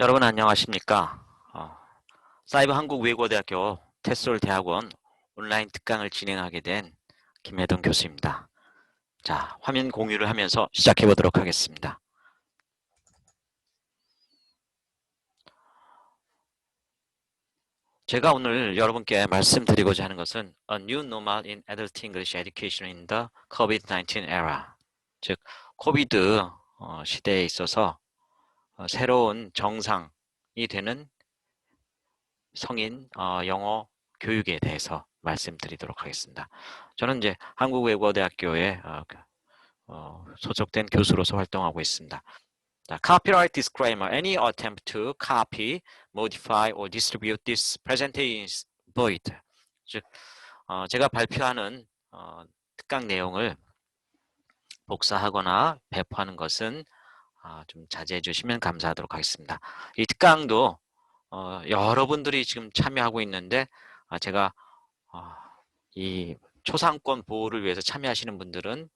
여러분 안녕하십니까? 사이버 한국외국어대학교 테솔 대학원 온라인 특강을 진행하게 된 김혜동 교수입니다. 자, 화면 공유를 하면서 시작해 보도록 하겠습니다. 제가 오늘 여러분께 말씀드리고자 하는 것은 A New Normal in Adult English Education in the COVID-19 Era, 즉 코비드 시대에 있어서 새로운 정상이 되는 성인 영어 교육에 대해서 말씀드리도록 하겠습니다. 저는 이제 한국외국어대학교에 소속된 교수로서 활동하고 있습니다. 자, Copyright disclaimer. Any attempt to copy, modify, or distribute this presentation is void. 즉, 제가 발표하는 특강 내용을 복사하거나 배포하는 것은 좀 자제해 주시면 감사하도록 하겠습니다. 이 특강도 여러분들이 지금 참여하고 있는데 제가 이 초상권 보호를 위해서 참여하시는 분들은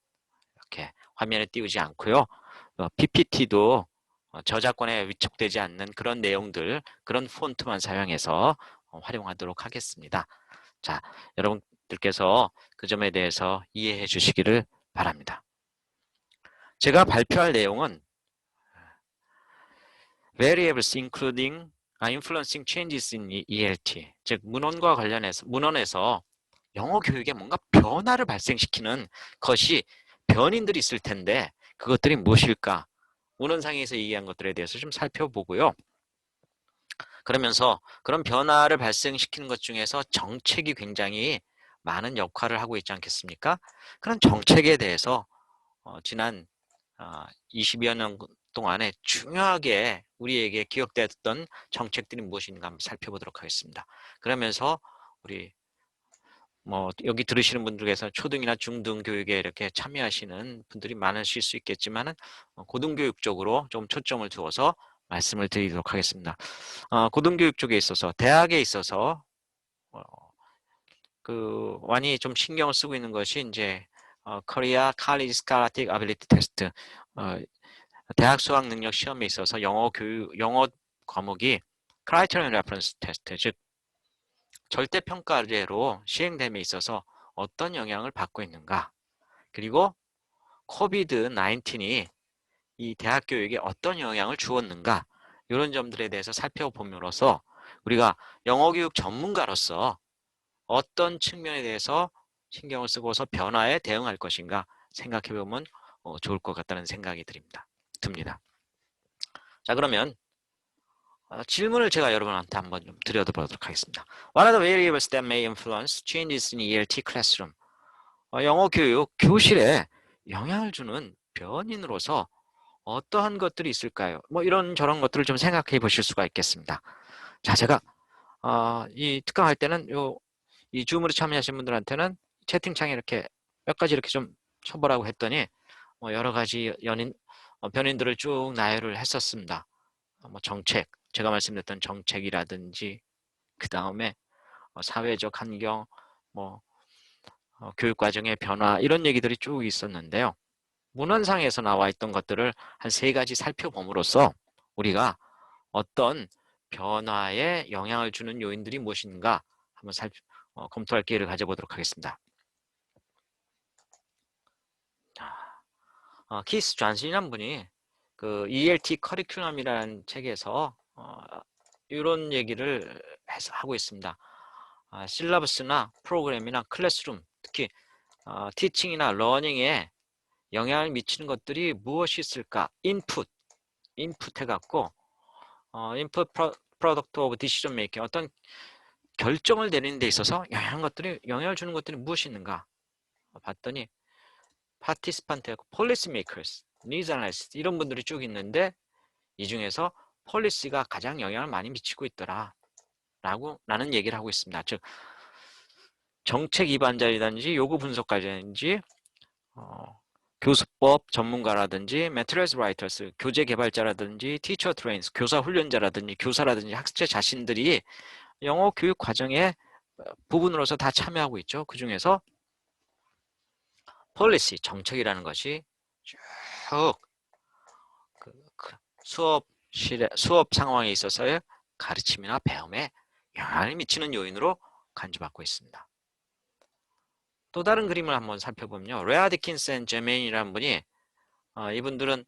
이렇게 화면에 띄우지 않고요. PPT도 저작권에 위축되지 않는 그런 내용들, 그런 폰트만 사용해서 활용하도록 하겠습니다. 자, 여러분들께서 그 점에 대해서 이해해 주시기를 바랍니다. 제가 발표할 내용은 variables including influencing changes in ELT, 즉 문헌에서 영어 교육에 뭔가 변화를 발생시키는 것이 변인들이 있을 텐데 그것들이 무엇일까? 문헌상에서 얘기한 것들에 대해서 좀 살펴보고요. 그러면서 그런 변화를 발생시키는 것 중에서 정책이 굉장히 많은 역할을 하고 있지 않겠습니까? 그런 정책에 대해서 지난 20여 년 동안에 중요하게 우리에게 기억되었던 정책들이 무엇인가 한번 살펴보도록 하겠습니다. 그러면서 우리 여기 들으시는 분들께서 초등이나 중등 교육에 이렇게 참여하시는 분들이 많으실 수 있겠지만은 고등교육 쪽으로 좀 초점을 두어서 말씀을 드리도록 하겠습니다. 고등교육 쪽에 있어서 대학에 있어서 많이 좀 신경을 쓰고 있는 것이 이제 Korea College Scholastic Ability Test, 대학 수학 능력 시험에 있어서 영어 과목이 Criterion Reference Test, 즉 절대평가제로 시행됨에 있어서 어떤 영향을 받고 있는가, 그리고 코비드-19이 이 대학 교육에 어떤 영향을 주었는가, 이런 점들에 대해서 살펴봄으로써 우리가 영어교육 전문가로서 어떤 측면에 대해서 신경을 쓰고서 변화에 대응할 것인가 생각해보면 좋을 것 같다는 생각이 듭니다. 자, 그러면 질문을 제가 여러분한테 한번 좀 드려보도록 하겠습니다. What are the variables that may influence changes in ELT classroom? 영어 교육 교실에 영향을 주는 변인으로서 어떠한 것들이 있을까요? 이런 저런 것들을 좀 생각해 보실 수가 있겠습니다. 자, 제가 이 특강할 때는 이 줌으로 참여하신 분들한테는 채팅창에 이렇게 몇 가지 이렇게 좀 쳐보라고 했더니 여러 가지 변인들을 쭉 나열을 했었습니다. 정책, 제가 말씀드렸던 정책이라든지 그 다음에 사회적 환경, 교육과정의 변화, 이런 얘기들이 쭉 있었는데요. 문헌상에서 나와 있던 것들을 한 3가지 살펴봄으로써 우리가 어떤 변화에 영향을 주는 요인들이 무엇인가 한번 검토할 기회를 가져보도록 하겠습니다. 키스 존슨이라는 분이 그 ELT 커리큘럼이라는 책에서 이런 얘기를 하고 있습니다. 실러버스나 프로그램이나 클래스룸, 특히 티칭이나 러닝에 영향을 미치는 것들이 무엇이 있을까? 인풋 해갖고 인풋 프로덕트 오브 디시전 메이킹, 어떤 결정을 내리는 데 있어서 영향을 주는 것들이 무엇이 있는가 봤더니 파티스판트하고 폴리시 메이커스, 니즈 애널리스트, 이런 분들이 쭉 있는데 이 중에서 폴리시가 가장 영향을 많이 미치고 있더라 라는 얘기를 하고 있습니다. 즉 정책 입안자라든지 요구 분석가라든지 교수법 전문가라든지 매트리얼스 라이터스, 교재 개발자라든지 티처 트레인스, 교사 훈련자라든지 교사라든지 학생 자신들이 영어 교육 과정의 부분으로서 다 참여하고 있죠. 그 중에서 폴리시, 정책이라는 것이 쭉 수업 수업 상황에 있어서의 가르침이나 배움에 영향을 미치는 요인으로 간주받고 있습니다. 또 다른 그림을 한번 살펴보면요. 레아 디킨슨 제메인이라는 분이 이분들은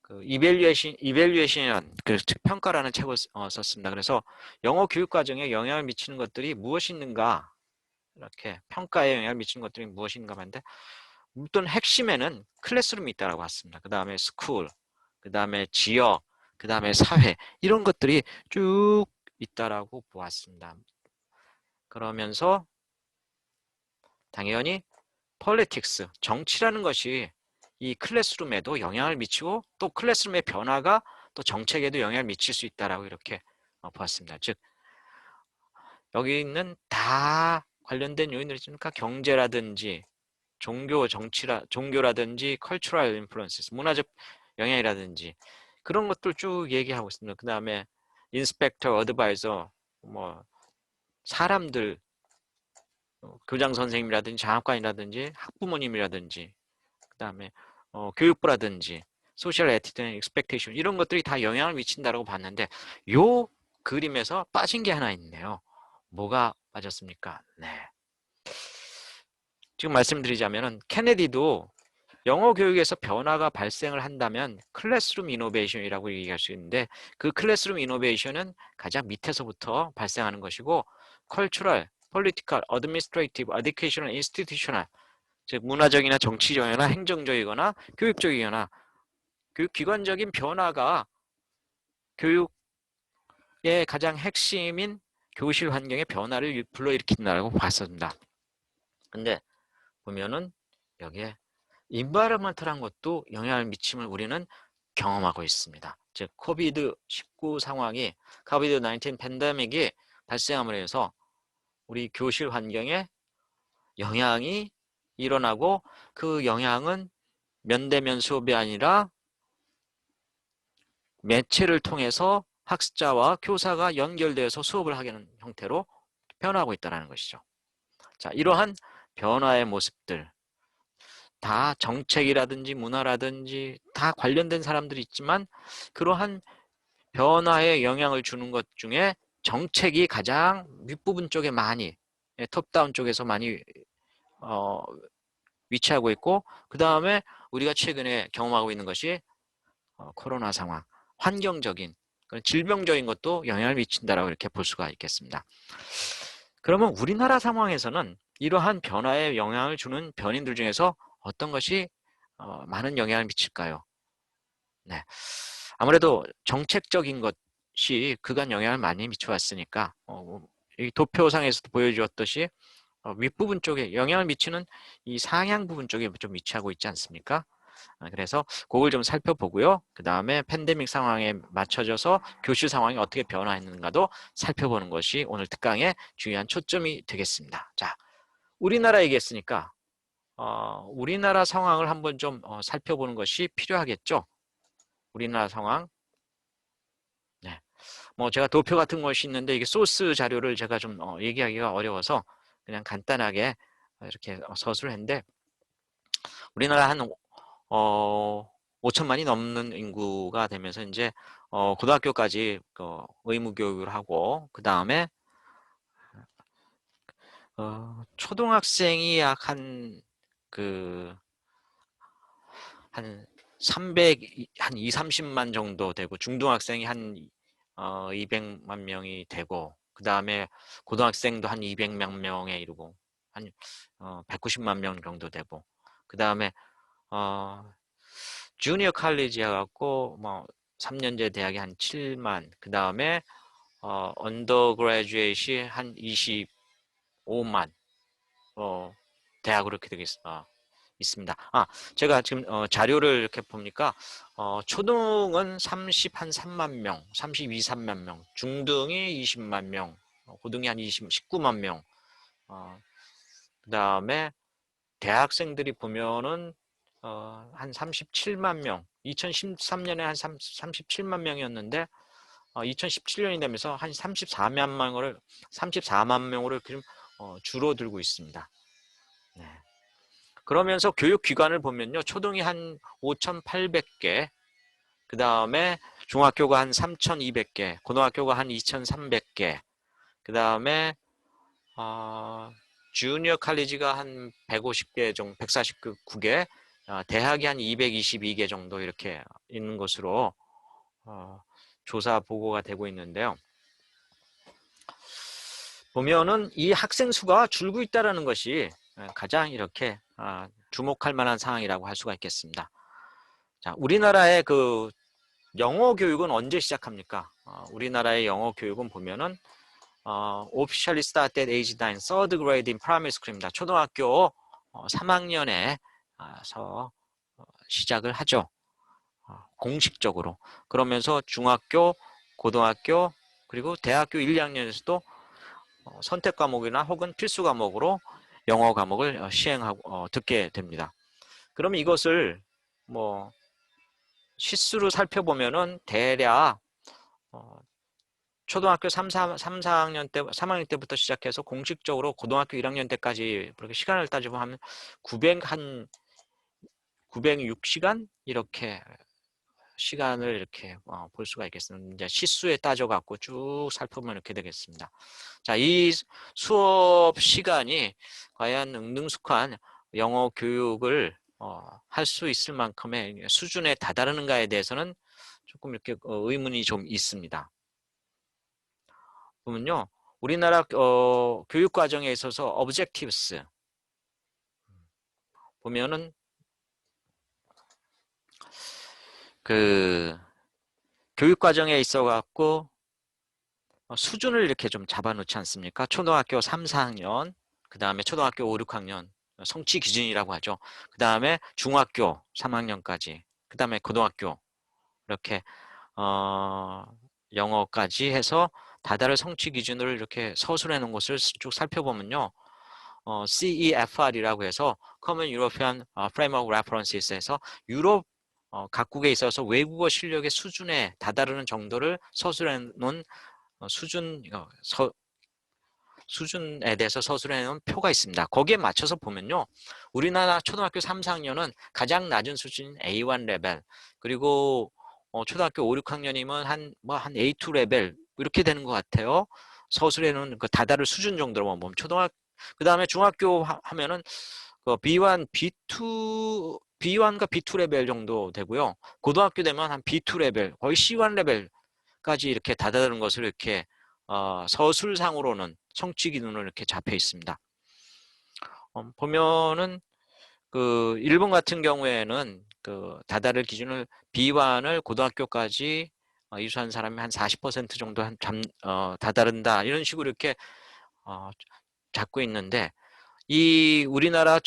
그 이벨리에이션이라는 그 평가라는 책을 썼습니다. 그래서 영어 교육 과정에 영향을 미치는 것들이 무엇이 있는가, 이렇게 평가에 영향을 미치는 것들이 무엇이 있는가 봤는데 어떤 핵심에는 클래스룸이 있다고 봤습니다. 그 다음에 스쿨, 그 다음에 지역, 그 다음에 사회, 이런 것들이 쭉 있다라고 보았습니다. 그러면서 당연히 politics, 정치라는 것이 이 클래스룸에도 영향을 미치고 또 클래스룸의 변화가 또 정책에도 영향을 미칠 수 있다라고 이렇게 보았습니다. 즉 여기 있는 다 관련된 요인들이 있으니까 경제라든지 종교라든지 cultural influences, 문화적 영향이라든지 그런 것들 쭉 얘기하고 있습니다. 그 다음에 인스펙터, 어드바이저, 뭐 사람들, 교장 선생님이라든지 장학관이라든지 학부모님이라든지 그 다음에 교육부라든지 소셜 에티튜드 앤 익스펙테이션 이런 것들이 다 영향을 미친다고 봤는데 요 그림에서 빠진 게 하나 있네요. 뭐가 빠졌습니까? 네. 지금 말씀드리자면은 케네디도 영어 교육에서 변화가 발생을 한다면 클래스룸 이노베이션이라고 얘기할 수 있는데 그 클래스룸 이노베이션은 가장 밑에서부터 발생하는 것이고 컬처럴, 폴리티컬, 어드미니스트레이티브, 에듀케이셔널, 인스티튜셔널 즉 문화적이나 정치적이거나 행정적이거나 교육적이거나 교육기관적인 변화가 교육의 가장 핵심인 교실 환경의 변화를 불러일으킨다고 봤습니다. 근데 보면은 여기에 인바이러먼트란 것도 영향을 미침을 우리는 경험하고 있습니다. 즉 코비드-19 상황이 코비드-19 팬데믹이 발생함으로 해서 우리 교실 환경에 영향이 일어나고 그 영향은 면대면 수업이 아니라 매체를 통해서 학습자와 교사가 연결되어서 수업을 하게 하는 형태로 변화하고 있다는 것이죠. 자, 이러한 변화의 모습들 다 정책이라든지 문화라든지 다 관련된 사람들이 있지만 그러한 변화에 영향을 주는 것 중에 정책이 가장 윗부분 쪽에 많이 톱다운 쪽에서 많이 위치하고 있고 그 다음에 우리가 최근에 경험하고 있는 것이 코로나 상황, 환경적인 질병적인 것도 영향을 미친다라고 이렇게 볼 수가 있겠습니다. 그러면 우리나라 상황에서는 이러한 변화에 영향을 주는 변인들 중에서 어떤 것이 많은 영향을 미칠까요? 네. 아무래도 정책적인 것이 그간 영향을 많이 미쳐왔으니까 이 도표상에서도 보여주었듯이 윗부분 쪽에 영향을 미치는 이 상향 부분 쪽에 좀 위치하고 있지 않습니까? 그래서 그걸 좀 살펴보고요. 그 다음에 팬데믹 상황에 맞춰져서 교실 상황이 어떻게 변화했는가도 살펴보는 것이 오늘 특강의 중요한 초점이 되겠습니다. 자, 우리나라 얘기했으니까 우리나라 상황을 한번 좀 살펴보는 것이 필요하겠죠. 우리나라 상황. 네. 뭐 제가 도표 같은 것이 있는데 이게 소스 자료를 제가 좀 얘기하기가 어려워서 그냥 간단하게 이렇게 서술을 했는데 우리나라 한 5천만이 넘는 인구가 되면서 이제 고등학교까지 의무 교육을 하고 그 다음에 초등학생이 약 한 300, 한 2, 30만 정도 되고 중등학생이 한 200만 명이 되고 그 다음에 고등학생도 한 200만 명에 이르고 한 190만 명 정도 되고 그 다음에 주니어 칼리지 해갖고 뭐 3년제 대학이 한 7만 그 다음에 언더그래주에이트이 한 25만 대학으로 이렇게 있습니다. 제가 지금 자료를 이렇게 보니까 초등은 30한 3만 명, 32, 3만 명, 중등이 20만 명, 고등이 한 19만 명. 그 다음에 대학생들이 보면은 한 37만 명, 2013년에 한 37만 명이었는데 2017년이 되면서 한 34만 명으로 지금 줄어들고 있습니다. 네. 그러면서 교육기관을 보면요. 초등이 한 5,800개, 그 다음에 중학교가 한 3,200개, 고등학교가 한 2,300개, 그 다음에 주니어 칼리지가 한 150개 정도, 149개, 대학이 한 222개 정도 이렇게 있는 것으로 조사 보고가 되고 있는데요. 보면은 이 학생 수가 줄고 있다는 것이 가장 이렇게 주목할 만한 상황이라고 할 수가 있겠습니다. 자, 우리나라의 그 영어 교육은 언제 시작합니까? 우리나라의 영어 교육은 보면은 officially start at age 9, third grade in primary school입니다. 초등학교 3학년에서 시작을 하죠. 공식적으로. 그러면서 중학교, 고등학교, 그리고 대학교 1, 2학년에서도 선택 과목이나 혹은 필수 과목으로 영어 과목을 시행하고 듣게 됩니다. 그럼 이것을 뭐 시수로 살펴보면은 대략 초등학교 3학년 때부터 시작해서 공식적으로 고등학교 1학년 때까지 그렇게 시간을 따지면 906시간 이렇게 시간을 이렇게 볼 수가 있겠습니다. 이제 시수에 따져갖고 쭉 살펴보면 이렇게 되겠습니다. 자, 이 수업 시간이 과연 능능숙한 영어 교육을 할 수 있을 만큼의 수준에 다다르는가에 대해서는 조금 이렇게 의문이 좀 있습니다. 보면요, 우리나라 교육 과정에 있어서 objectives 보면은 그 교육 과정에 있어 갖고 수준을 이렇게 좀 잡아놓지 않습니까? 초등학교 3, 4학년, 그 다음에 초등학교 5, 6학년 성취 기준이라고 하죠. 그 다음에 중학교 3학년까지, 그 다음에 고등학교 이렇게 영어까지 해서 다달의 성취 기준을 이렇게 서술해 놓은 것을 쭉 살펴보면요. CEFR이라고 해서 Common European Framework References에서 유럽 각국에 있어서 외국어 실력의 수준에 다다르는 정도를 서술해 놓은 수준에 대해서 서술해 놓은 표가 있습니다. 거기에 맞춰서 보면요. 우리나라 초등학교 3, 4학년은 가장 낮은 수준인 A1 레벨, 그리고 초등학교 5, 6학년이면 한 A2 레벨 이렇게 되는 것 같아요. 서술해 놓은 그 다다를 수준 정도로만 보면 그 다음에 중학교 하면은 그 B1, B1과 B2 레벨 정도 되고요. 고등학교 되면 한 B2 레벨, 거의 C1 레벨까지 이렇게 다다르는 것을 이렇게 서술상으로는 성취 기준으로 이렇게 잡혀 있습니다. 보면은 그 일본 같은 경우에는 그 다다를 기준을 B1을 고등학교까지 이수한 사람이 한 40% 정도 다다른다 이런 식으로 이렇게 잡고 있는데 이 우리나라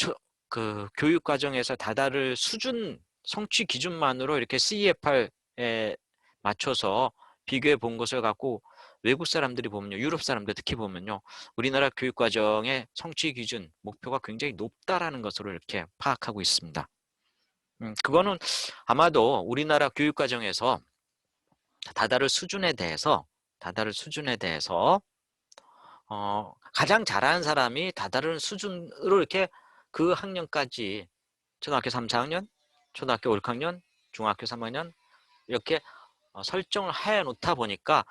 그 교육 과정에서 다다를 수준 성취 기준만으로 이렇게 CEFR에 맞춰서 비교해 본 것을 갖고 외국 사람들이 보면요, 유럽 사람들 특히 보면요, 우리나라 교육 과정의 성취 기준 목표가 굉장히 높다라는 것으로 이렇게 파악하고 있습니다. 그거는 아마도 우리나라 교육 과정에서 다다를 수준에 대해서 가장 잘하는 사람이 다다른 수준으로 이렇게 그 학년까지 초등학교 3, 4학년, 초등학교 5, 6학년, 중학교 3학년 이렇게 설정을 해 놓다 보니까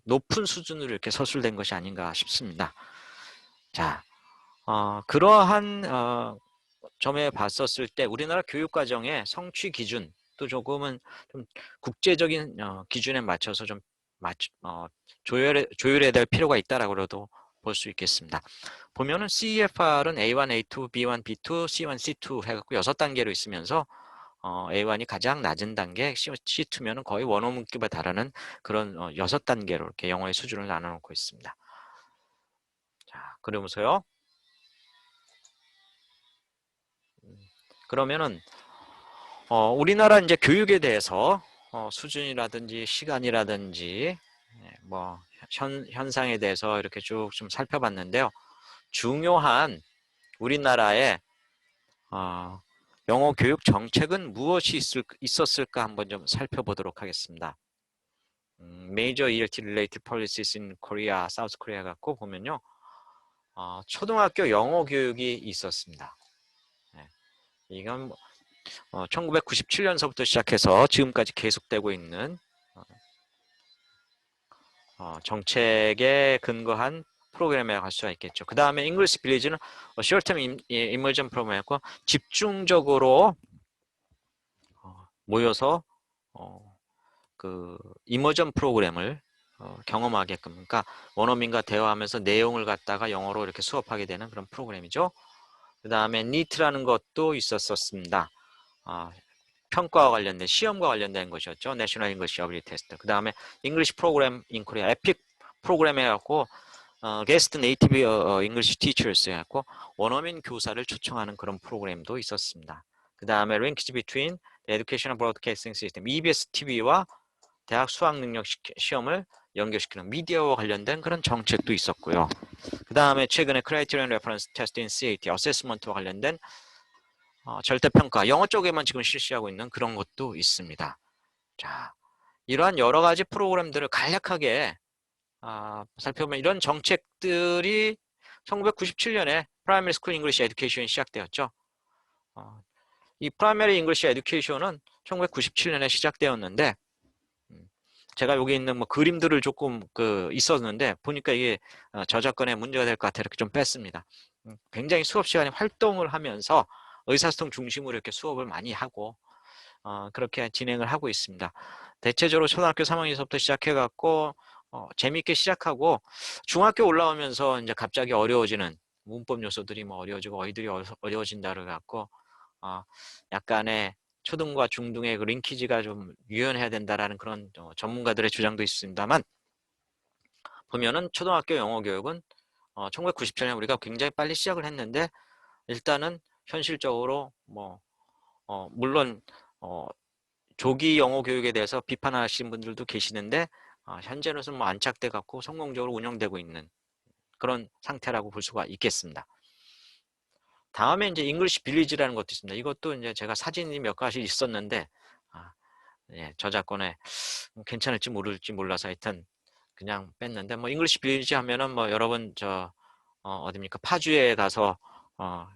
높은 수준으로 이렇게 서술된 것이 아닌가 싶습니다. 자, 그러한 점에 봤었을 때 우리나라 교육과정의 성취 기준 또 조금은 좀 국제적인 기준에 맞춰서 좀 조율해야 될 필요가 있다라고도 볼 수 있겠습니다. 보면은 CEFR은 A1, A2, B1, B2, C1, C2 해갖고 6단계로 있으면서 A1이 가장 낮은 단계, C2면은 거의 원어민급에 달하는 그런 6단계로 이렇게 영어의 수준을 나눠놓고 있습니다. 자, 그러면서요. 그러면은 우리나라 이제 교육에 대해서 수준이라든지 시간이라든지 뭐 현상에 대해서 이렇게 쭉 좀 살펴봤는데요. 중요한 우리나라의 영어 교육 정책은 무엇이 있었을까 한번 좀 살펴보도록 하겠습니다. Major ELT Related Policies in Korea, South Korea 갖고 보면요. 초등학교 영어 교육이 있었습니다. 네. 이건 1997년서부터 시작해서 지금까지 계속되고 있는 정책에 근거한 프로그램이라고 할 수가 있겠죠. 그 다음에 잉글리시 빌리지는 short-term immersion 프로그램이었고 집중적으로 모여서 그 이머전 프로그램을 경험하게끔, 그러니까 원어민과 대화하면서 내용을 갖다가 영어로 이렇게 수업하게 되는 그런 프로그램이죠. 그 다음에 NEET라는 것도 있었습니다. 평가와 관련된 시험과 관련된 것이었죠. National English Ability Test. 그 다음에 English Program in Korea, 에픽 프로그램 해갖고 게스트 네이티브 잉글리시 티처스 해갖고 원어민 교사를 초청하는 그런 프로그램도 있었습니다. 그 다음에 Linkage Between the Educational Broadcasting System, EBS TV와 대학 수학 능력 시험을 연결시키는 미디어와 관련된 그런 정책도 있었고요. 그 다음에 최근에 Criterion Reference Test in CAT, 어세스먼트와 관련된 절대평가, 영어 쪽에만 지금 실시하고 있는 그런 것도 있습니다. 자, 이러한 여러 가지 프로그램들을 간략하게 살펴보면 이런 정책들이 1997년에 프라이머리 스쿨 잉글리시 에듀케이션이 시작되었죠. 이 프라이머리 잉글리시 에듀케이션은 1997년에 시작되었는데 제가 여기 있는 뭐 그림들을 조금 있었는데 보니까 이게 저작권에 문제가 될 것 같아 이렇게 좀 뺐습니다. 굉장히 수업 시간에 활동을 하면서 의사소통 중심으로 이렇게 수업을 많이 하고 그렇게 진행을 하고 있습니다. 대체적으로 초등학교 3학년서부터 시작해갖고 재미있게 시작하고 중학교 올라오면서 이제 갑자기 어려워지는 문법 요소들이 뭐 어려워지고 어휘들이 어려워진다 그래갖고 약간의 초등과 중등의 그 링키지가 좀 유연해야 된다라는 그런 전문가들의 주장도 있습니다만 보면은 초등학교 영어 교육은 1997년 우리가 굉장히 빨리 시작을 했는데 일단은 현실적으로 물론 조기 영어 교육에 대해서 비판하시는 분들도 계시는데 현재로서는 뭐 안착돼 갖고 성공적으로 운영되고 있는 그런 상태라고 볼 수가 있겠습니다. 다음에 이제 잉글리시 빌리지라는 것도 있습니다. 이것도 이제 제가 사진이 몇 가지 있었는데 예, 저작권에 괜찮을지 모를지 몰라서 하여튼 그냥 뺐는데 뭐 잉글리시 빌리지 하면은 뭐 여러분 어딥니까 파주에 가서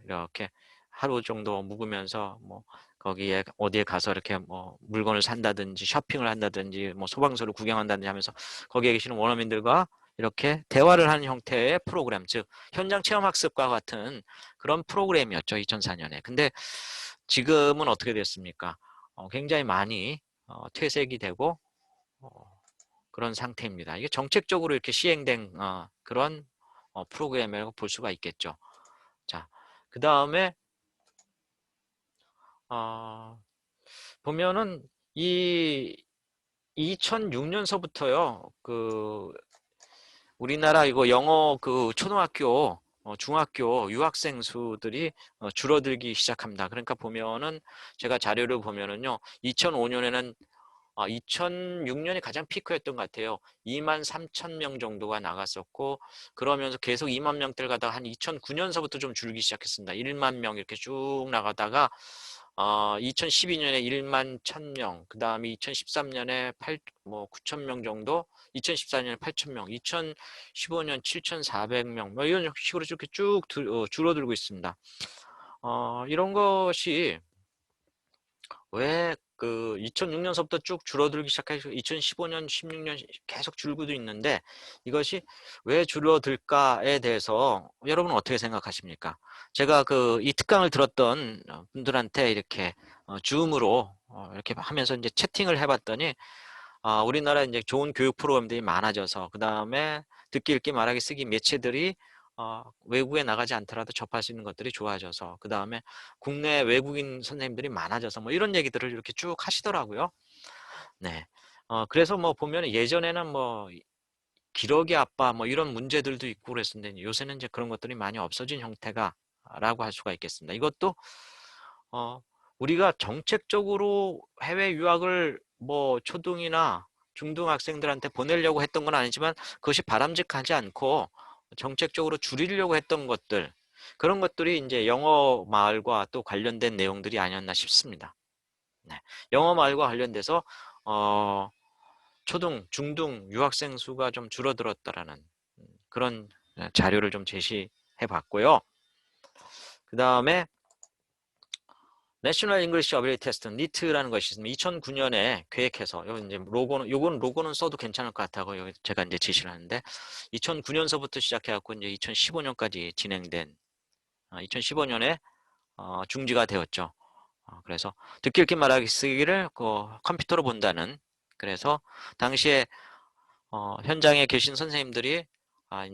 이렇게 하루 정도 묵으면서 뭐 거기에 어디에 가서 이렇게 뭐 물건을 산다든지 쇼핑을 한다든지 뭐 소방서를 구경한다든지 하면서 거기에 계시는 원어민들과 이렇게 대화를 하는 형태의 프로그램, 즉 현장 체험 학습과 같은 그런 프로그램이었죠 2004년에. 근데 지금은 어떻게 됐습니까? 굉장히 많이 퇴색이 되고 그런 상태입니다. 이게 정책적으로 이렇게 시행된 그런 프로그램이라고 볼 수가 있겠죠. 자, 그 다음에 보면은 이 2006년서부터요, 우리나라 이거 영어 초등학교, 중학교 유학생 수들이 줄어들기 시작합니다. 그러니까 보면은 제가 자료를 보면은요, 2005년에는 2006년이 가장 피크였던 것 같아요. 23,000명 정도가 나갔었고 그러면서 계속 2만 명대를 가다가 한 2009년서부터 좀 줄기 시작했습니다. 1만 명 이렇게 쭉 나가다가 2012년에 1만 1,000명, 그 다음에 2013년에 9,000명 정도, 2014년에 8,000명, 2015년 7,400명, 뭐 이런 식으로 이렇게 쭉 줄어들고 있습니다. 이런 것이 왜 2006년서부터 쭉 줄어들기 시작해서 2015년, 16년 계속 줄고도 있는데 이것이 왜 줄어들까에 대해서 여러분은 어떻게 생각하십니까? 제가 이 특강을 들었던 분들한테 이렇게 줌으로 이렇게 하면서 이제 채팅을 해봤더니 우리나라 이제 좋은 교육 프로그램들이 많아져서 그 다음에 듣기 읽기 말하기 쓰기 매체들이 외국에 나가지 않더라도 접할 수 있는 것들이 좋아져서 그 다음에 국내 외국인 선생님들이 많아져서 뭐 이런 얘기들을 이렇게 쭉 하시더라고요. 네. 그래서 뭐 보면 예전에는 뭐 기러기 아빠 뭐 이런 문제들도 있고 그랬었는데 요새는 이제 그런 것들이 많이 없어진 형태가 라고 할 수가 있겠습니다. 이것도 우리가 정책적으로 해외 유학을 뭐 초등이나 중등 학생들한테 보내려고 했던 건 아니지만 그것이 바람직하지 않고 정책적으로 줄이려고 했던 것들, 그런 것들이 이제 영어 마을과 또 관련된 내용들이 아니었나 싶습니다. 네. 영어 마을과 관련돼서 초등, 중등 유학생 수가 좀 줄어들었다라는 그런 자료를 좀 제시해 봤고요. 그 다음에 내셔널 잉글리시 어빌리티 테스트 니트라는 것이 있습니다. 2009년에 계획해서 요건 로고는 써도 괜찮을 것 같다고 제가 이제 지시를 하는데 2009년서부터 시작해 갖고 이제 2015년까지 진행된 2015년에 중지가 되었죠. 그래서 듣기 읽기 말하기 쓰기를 컴퓨터로 본다는, 그래서 당시에 현장에 계신 선생님들이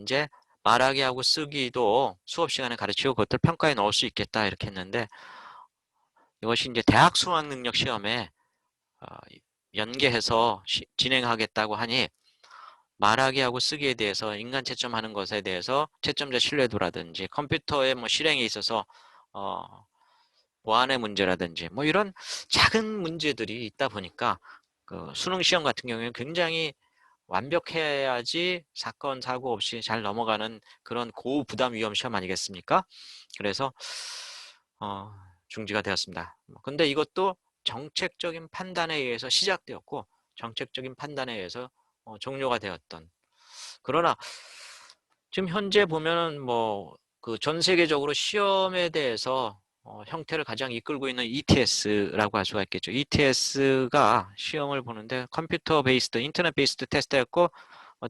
이제 말하기 하고 쓰기도 수업 시간에 가르치고 그것들 평가에 넣을 수 있겠다 이렇게 했는데, 이것이 이제 대학 수학 능력 시험에 연계해서 진행하겠다고 하니 말하기 하고 쓰기에 대해서 인간 채점하는 것에 대해서 채점자 신뢰도라든지 컴퓨터의 뭐 실행에 있어서 보안의 문제라든지 뭐 이런 작은 문제들이 있다 보니까 그 수능 시험 같은 경우에는 굉장히 완벽해야지 사건 사고 없이 잘 넘어가는 그런 고부담 위험 시험 아니겠습니까? 그래서 중지가 되었습니다. 근데 이것도 정책적인 판단에 의해서 시작되었고 정책적인 판단에 의해서 종료가 되었던, 그러나 지금 현재 보면은 뭐 그 전 세계적으로 시험에 대해서 형태를 가장 이끌고 있는 ETS라고 할 수가 있겠죠. ETS가 시험을 보는데 컴퓨터 베이스드, 인터넷 베이스드 테스트였고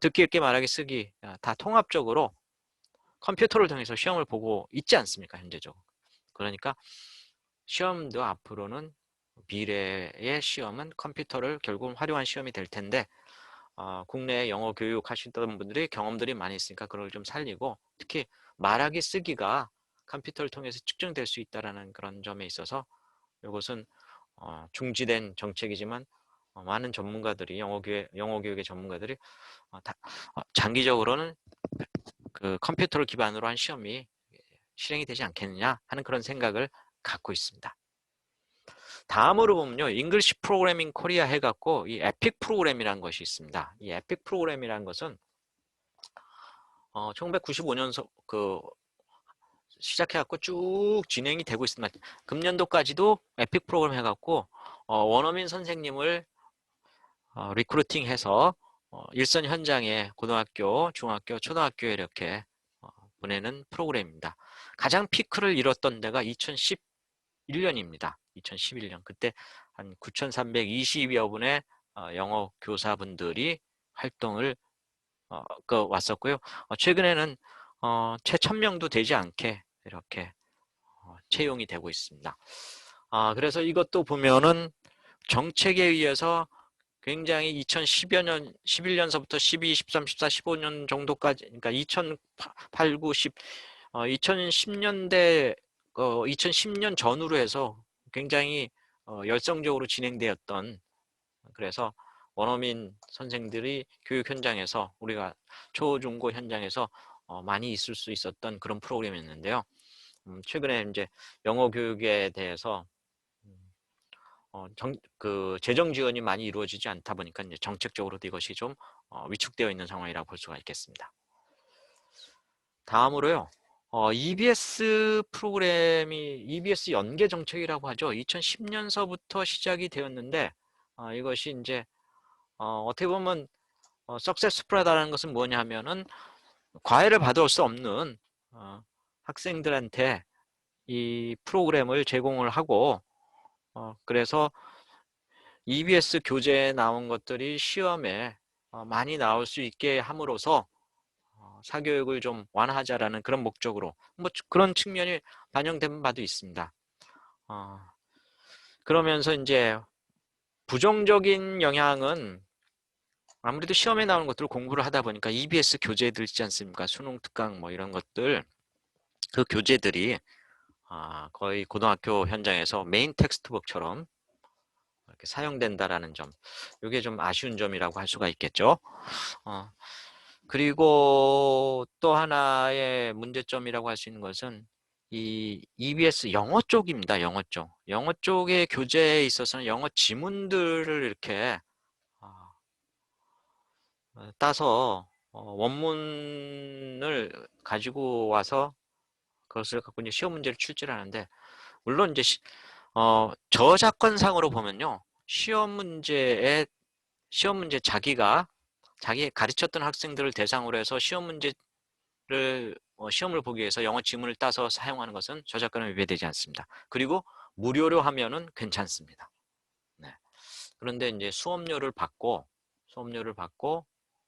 듣기 읽기 말하기 쓰기 다 통합적으로 컴퓨터를 통해서 시험을 보고 있지 않습니까, 현재적으로. 그러니까 시험도 앞으로는 미래의 시험은 컴퓨터를 결국은 활용한 시험이 될 텐데 국내에 영어 교육 하시던 분들이 경험들이 많이 있으니까 그걸 좀 살리고, 특히 말하기 쓰기가 컴퓨터를 통해서 측정될 수 있다는 그런 점에 있어서 이것은 중지된 정책이지만 많은 전문가들이 영어 교육의 전문가들이 장기적으로는 그 컴퓨터를 기반으로 한 시험이 실행이 되지 않겠느냐 하는 그런 생각을 갖고 있습니다. 다음으로 보면요, 잉글리시 프로그래밍 코리아 해갖고 이 에픽 프로그램이라는 것이 있습니다. 이 에픽 프로그램이라는 것은 1995년서 시작해갖고 쭉 진행이 되고 있습니다. 금년도까지도 에픽 프로그램 해갖고 원어민 선생님을 리크루팅해서 일선 현장에 고등학교, 중학교, 초등학교에 이렇게 보내는 프로그램입니다. 가장 피크를 이뤘던 데가 2011년입니다. 2011년. 그때 한 9,320여 분의 영어 교사분들이 활동을 왔었고요. 최근에는 채 1,000명도 되지 않게 이렇게 채용이 되고 있습니다. 그래서 이것도 보면은 정책에 의해서 굉장히 2010년, 11년서부터 12, 13, 14, 15년 정도까지, 그러니까 2008, 9, 10, 2010년대, 2010년 전후로 해서 굉장히 열성적으로 진행되었던, 그래서 원어민 선생들이 교육 현장에서, 우리가 초, 중, 고 현장에서 많이 있을 수 있었던 그런 프로그램이었는데요. 최근에 이제 영어 교육에 대해서 재정 지원이 많이 이루어지지 않다 보니까 이제 정책적으로도 이것이 좀 위축되어 있는 상황이라고 볼 수가 있겠습니다. 다음으로요, EBS 프로그램이 EBS 연계 정책이라고 하죠. 2010년서부터 시작이 되었는데 이것이 이제 어떻게 보면 석세스풀하다는 것은 뭐냐 하면은 과외를 받을 수 없는 학생들한테 이 프로그램을 제공을 하고 그래서 EBS 교재에 나온 것들이 시험에 많이 나올 수 있게 함으로써 사교육을 좀 완화하자라는 그런 목적으로 뭐 그런 측면이 반영된 바도 있습니다. 그러면서 이제 부정적인 영향은 아무래도 시험에 나오는 것들을 공부를 하다 보니까 EBS 교재들 있지 않습니까? 수능 특강 뭐 이런 것들, 그 교재들이 거의 고등학교 현장에서 메인 텍스트북처럼 이렇게 사용된다라는 점, 이게 좀 아쉬운 점이라고 할 수가 있겠죠. 그리고 또 하나의 문제점이라고 할 수 있는 것은 이 EBS 영어 쪽입니다. 영어 쪽. 영어 쪽의 교재에 있어서는 영어 지문들을 이렇게 따서 원문을 가지고 와서 그것을 갖고 이제 시험 문제를 출제를 하는데, 물론 이제 저작권상으로 보면요, 시험 문제 자기 가르쳤던 학생들을 대상으로 해서 시험 문제를 시험을 보기 위해서 영어 지문을 따서 사용하는 것은 저작권에 위배되지 않습니다. 그리고 무료로 하면은 괜찮습니다. 네. 그런데 이제 수업료를 받고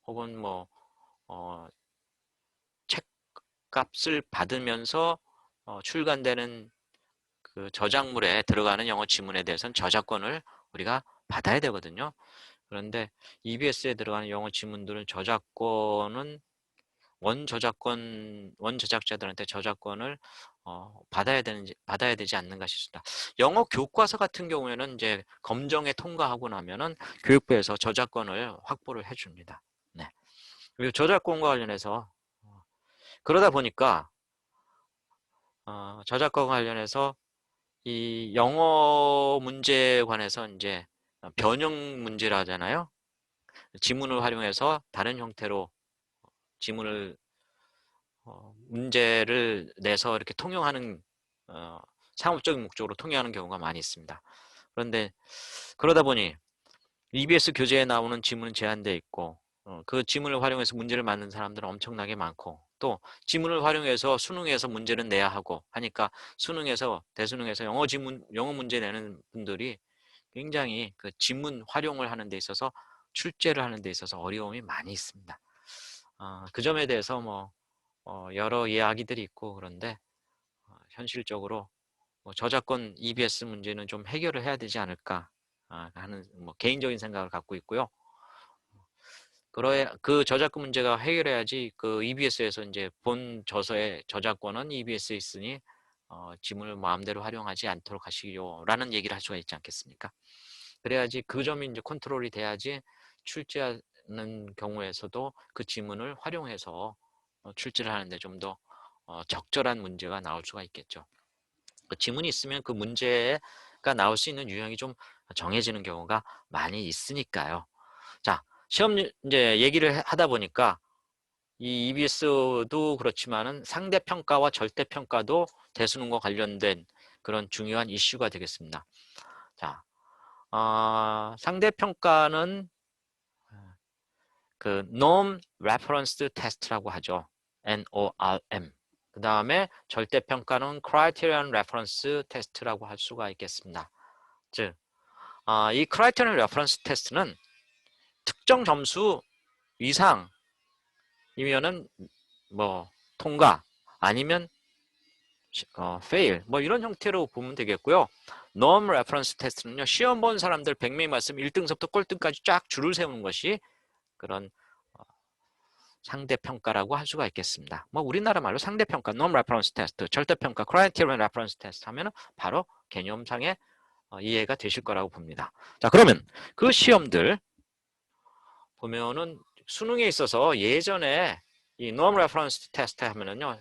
혹은 뭐 책값을 받으면서 출간되는 그 저작물에 들어가는 영어 지문에 대해서는 저작권을 우리가 받아야 되거든요. 그런데 EBS에 들어가는 영어 지문들은 저작권은 원 저작자들한테 저작권을 받아야 되지 않는가 싶습니다. 영어 교과서 같은 경우에는 이제 검정에 통과하고 나면은 교육부에서 저작권을 확보를 해줍니다. 네. 그리고 저작권과 관련해서 그러다 보니까 저작권과 관련해서 이 영어 문제에 관해서 이제 변형 문제라 하잖아요. 지문을 활용해서 다른 형태로 지문을 문제를 내서 이렇게 통용하는 상업적인 목적으로 통용하는 경우가 많이 있습니다. 그런데 그러다 보니 EBS 교재에 나오는 지문은 제한되어 있고 그 지문을 활용해서 문제를 만든 사람들은 엄청나게 많고 또 지문을 활용해서 수능에서 문제를 내야 하고 하니까 수능에서 대수능에서 영어 문제 내는 분들이 굉장히 그 지문 활용을 하는 데 있어서 출제를 하는 데 있어서 어려움이 많이 있습니다. 그 점에 대해서 뭐 여러 이야기들이 있고 그런데 현실적으로 뭐 저작권 EBS 문제는 좀 해결을 해야 되지 않을까 하는 뭐 개인적인 생각을 갖고 있고요. 그 저작권 문제가 해결해야지 그 EBS에서 이제 본 저서의 저작권은 EBS에 있으니 지문을 마음대로 활용하지 않도록 하시오라는 얘기를 할 수가 있지 않겠습니까? 그래야지 그 점이 이제 컨트롤이 돼야지 출제하는 경우에서도 그 지문을 활용해서 출제를 하는데 좀 더 적절한 문제가 나올 수가 있겠죠. 그 지문이 있으면 그 문제가 나올 수 있는 유형이 좀 정해지는 경우가 많이 있으니까요. 자, 시험 이제 얘기를 하다 보니까 이 EBS도 그렇지만은 상대평가와 절대평가도 대수능과 관련된 그런 중요한 이슈가 되겠습니다. 자, 상대평가는 그 Norm Reference Test라고 하죠. NORM. 그 다음에 절대평가는 Criterion Reference Test라고 할 수가 있겠습니다. 즉, 이 Criterion Reference Test는 특정 점수 이상이면은 뭐 통과 아니면 fail 뭐 이런 형태로 보면 되겠고요. Norm Reference Test는요. 시험 본 사람들 100명이 맞으면 1등서부터 꼴등까지 쫙 줄을 세우는 것이 그런 상대평가라고 할 수가 있겠습니다. 뭐 우리나라 말로 상대평가, Norm Reference Test, 절대평가, Criterion Reference Test 하면은 바로 개념상의 이해가 되실 거라고 봅니다. 자, 그러면 그 시험들 보면은 수능에 있어서 예전에 이 Norm Reference Test 하면은요.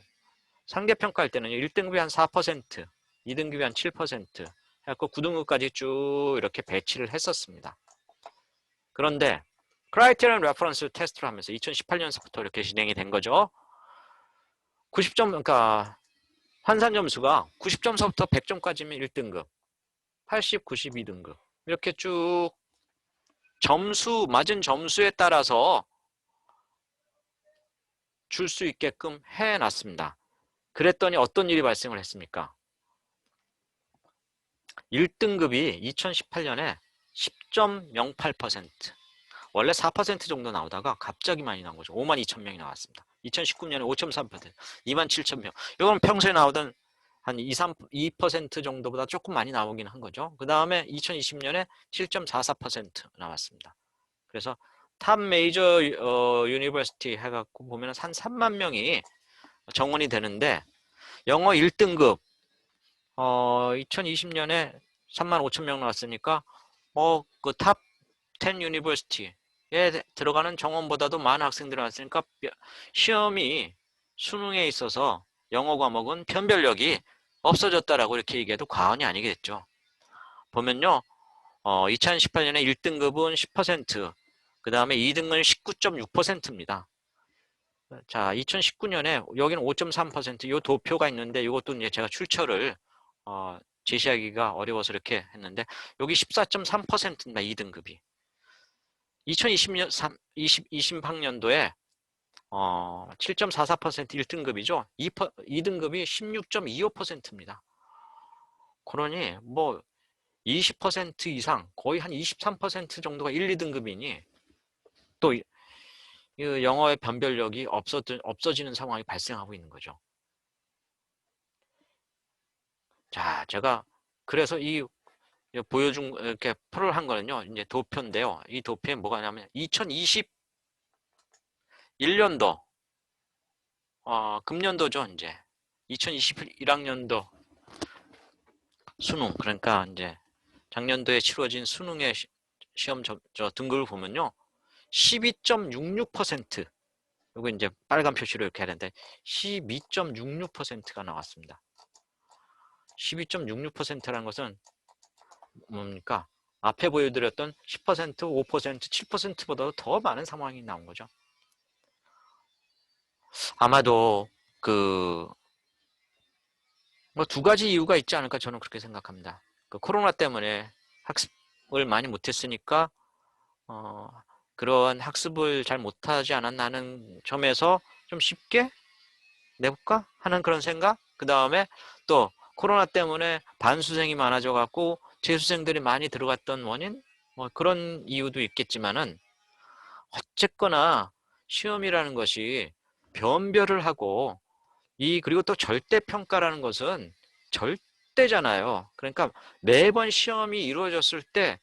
상대평가할 때는 1등급이 한 4%, 2등급이 한 7% 해갖고 9등급까지 쭉 이렇게 배치를 했었습니다. 그런데 Criterion Reference Test를 하면서 2018년서부터 이렇게 진행이 된 거죠. 90점, 그러니까 환산 점수가 90점서부터 100점까지면 1등급, 80, 92등급 이렇게 쭉 맞은 점수에 따라서 줄 수 있게끔 해놨습니다. 그랬더니 어떤 일이 발생을 했습니까? 1등급이 2018년에 10.08%, 원래 4% 정도 나오다가 갑자기 많이 나온 거죠. 52,000명이 나왔습니다. 2019년에 5.3%, 27,000명. 이건 평소에 나오던 한 2% 정도보다 조금 많이 나오긴 한 거죠. 그 다음에 2020년에 7.44% 나왔습니다. 그래서 탑 메이저 유니버시티 해갖고 보면 한 3만 명이 정원이 되는데 영어 1등급 2020년에 3만 5천 명 나왔으니까 그 탑 10 유니버시티에 들어가는 정원보다도 많은 학생들이 나왔으니까 시험이 수능에 있어서 영어 과목은 편별력이 없어졌다라고 이렇게 얘기해도 과언이 아니겠죠. 보면요. 2018년에 1등급은 10%, 그 다음에 2등은 19.6%입니다. 자, 2019년에 여기는 5.3%, 이 도표가 있는데 이것도 이제 제가 출처를 제시하기가 어려워서 이렇게 했는데 여기 14.3%입니다. 2등급이. 2020년 20학년도에 7.44% 1등급이죠. 2등급이 16.25%입니다. 그러니 뭐 20% 이상, 거의 한 23% 정도가 1, 2등급이니 또 영어의 변별력이 없어지는 상황이 발생하고 있는 거죠. 자, 제가 그래서 이 보여준 이렇게 표를 한 거는요. 이제 도표인데요. 이 도표에 뭐가 냐면 2021년도 금년도죠, 이제. 2021학년도 수능, 그러니까 이제 작년도에 치러진 수능의 시험 등급을 보면요. 12.66%. 이거 이제 빨간 표시로 이렇게 해야 되는데 12.66%가 나왔습니다. 12.66%라는 것은 뭡니까? 앞에 보여드렸던 10%, 5%, 7%보다도 더 많은 상황이 나온 거죠. 아마도 뭐 두 가지 이유가 있지 않을까 저는 그렇게 생각합니다. 코로나 때문에 학습을 많이 못했으니까 그런 학습을 잘 못하지 않았나 하는 점에서 좀 쉽게 내볼까 하는 그런 생각. 그 다음에 또 코로나 때문에 반수생이 많아져 갖고 재수생들이 많이 들어갔던 원인, 뭐 그런 이유도 있겠지만은 어쨌거나 시험이라는 것이 변별을 하고 그리고 또 절대평가라는 것은 절대잖아요. 그러니까 매번 시험이 이루어졌을 때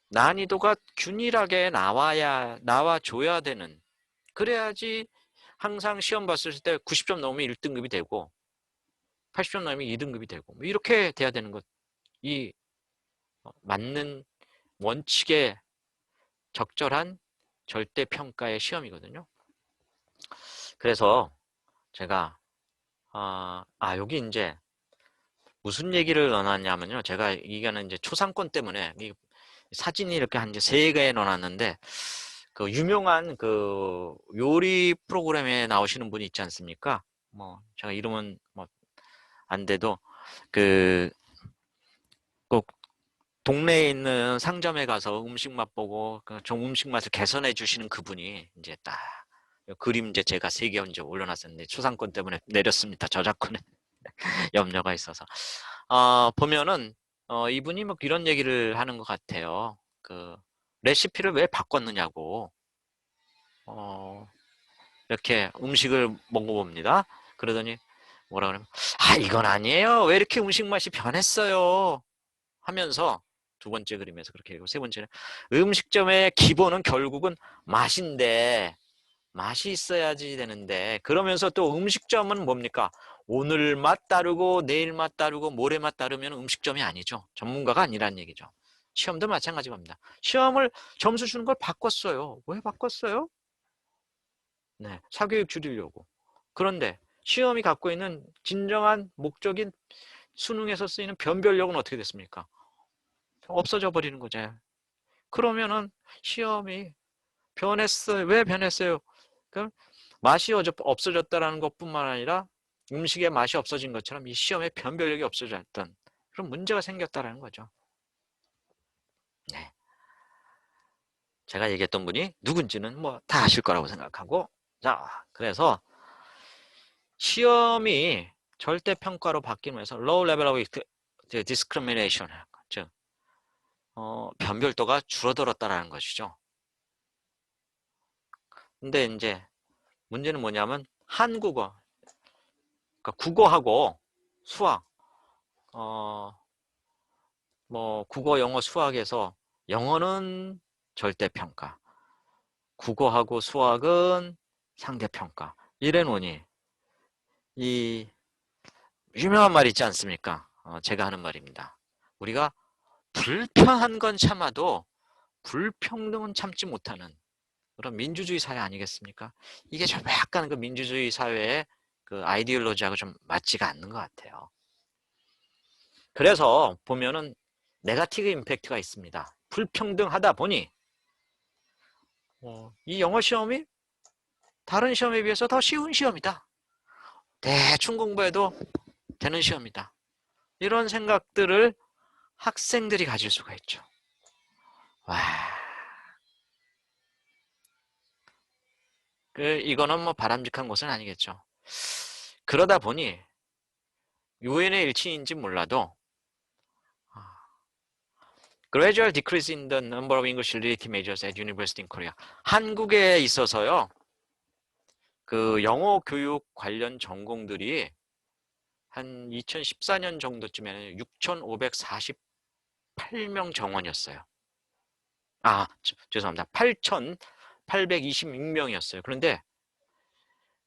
난이도가 균일하게 나와줘야 되는, 그래야지 항상 시험 봤을 때 90점 넘으면 1등급이 되고 80점 넘으면 2등급이 되고 뭐 이렇게 돼야 되는 것, 이 맞는 원칙에 적절한 절대평가의 시험이거든요. 그래서 제가 여기 이제 무슨 얘기를 넣어놨냐면요. 제가 이거는 이제 초상권 때문에 사진이 이렇게 한 이제 3개 넣어놨는데 그 유명한 그 요리 프로그램에 나오시는 분이 있지 않습니까? 뭐 제가 이름은 뭐 안 돼도 꼭 동네에 있는 상점에 가서 음식 맛보고 좀 음식 맛을 개선해 주시는 그분이 이제 딱 그림 이제 제가 3개 이제 올려놨었는데 초상권 때문에 내렸습니다. 저작권에 염려가 있어서. 보면은 이분이 뭐 이런 얘기를 하는 것 같아요. 레시피를 왜 바꿨느냐고 이렇게 음식을 먹어봅니다. 그러더니 뭐라 그러면 이건 아니에요. 왜 이렇게 음식 맛이 변했어요? 하면서 두 번째 그림에서 그렇게 하고 세 번째는 음식점의 기본은 결국은 맛인데 맛이 있어야지 되는데 그러면서 또 음식점은 뭡니까? 오늘 맛 다르고 내일 맛 다르고 모레 맛 다르면 음식점이 아니죠. 전문가가 아니란 얘기죠. 시험도 마찬가지입니다. 시험을 점수 주는 걸 바꿨어요. 왜 바꿨어요? 네, 사교육 줄이려고. 그런데 시험이 갖고 있는 진정한 목적인 수능에서 쓰이는 변별력은 어떻게 됐습니까? 없어져 버리는 거죠. 그러면은 시험이 변했어요. 왜 변했어요? 그럼 맛이 없어졌다는 것뿐만 아니라 음식의 맛이 없어진 것처럼 이 시험의 변별력이 없어졌던 그런 문제가 생겼다는 거죠. 네. 제가 얘기했던 분이 누군지는 뭐 다 아실 거라고 생각하고, 자, 그래서 시험이 절대평가로 바뀌면서 low level of discrimination, 즉 변별도가 줄어들었다는 것이죠. 근데 이제 문제는 뭐냐면 한국어, 그러니까 국어하고 수학, 뭐 국어, 영어, 수학에서 영어는 절대평가, 국어하고 수학은 상대평가. 이래 놓으니 이 유명한 말 있지 않습니까? 제가 하는 말입니다. 우리가 불편한 건 참아도 불평등은 참지 못하는 그런 민주주의 사회 아니겠습니까? 이게 좀 약간 그 민주주의 사회의 그 아이디올로지하고 좀 맞지가 않는 것 같아요. 그래서 보면은 네거티브 임팩트가 있습니다. 불평등하다 보니 이 영어 시험이 다른 시험에 비해서 더 쉬운 시험이다. 대충 공부해도 되는 시험이다. 이런 생각들을 학생들이 가질 수가 있죠. 와, 이거는 뭐 바람직한 것은 아니겠죠. 그러다 보니 우연의 일치인지 몰라도 gradual decrease in the number of English related majors at university in Korea. 한국에 있어서요. 그 영어 교육 관련 전공들이 한 2014년 정도쯤에는 6,548명 정원이었어요. 죄송합니다. 8,826명이었어요. 그런데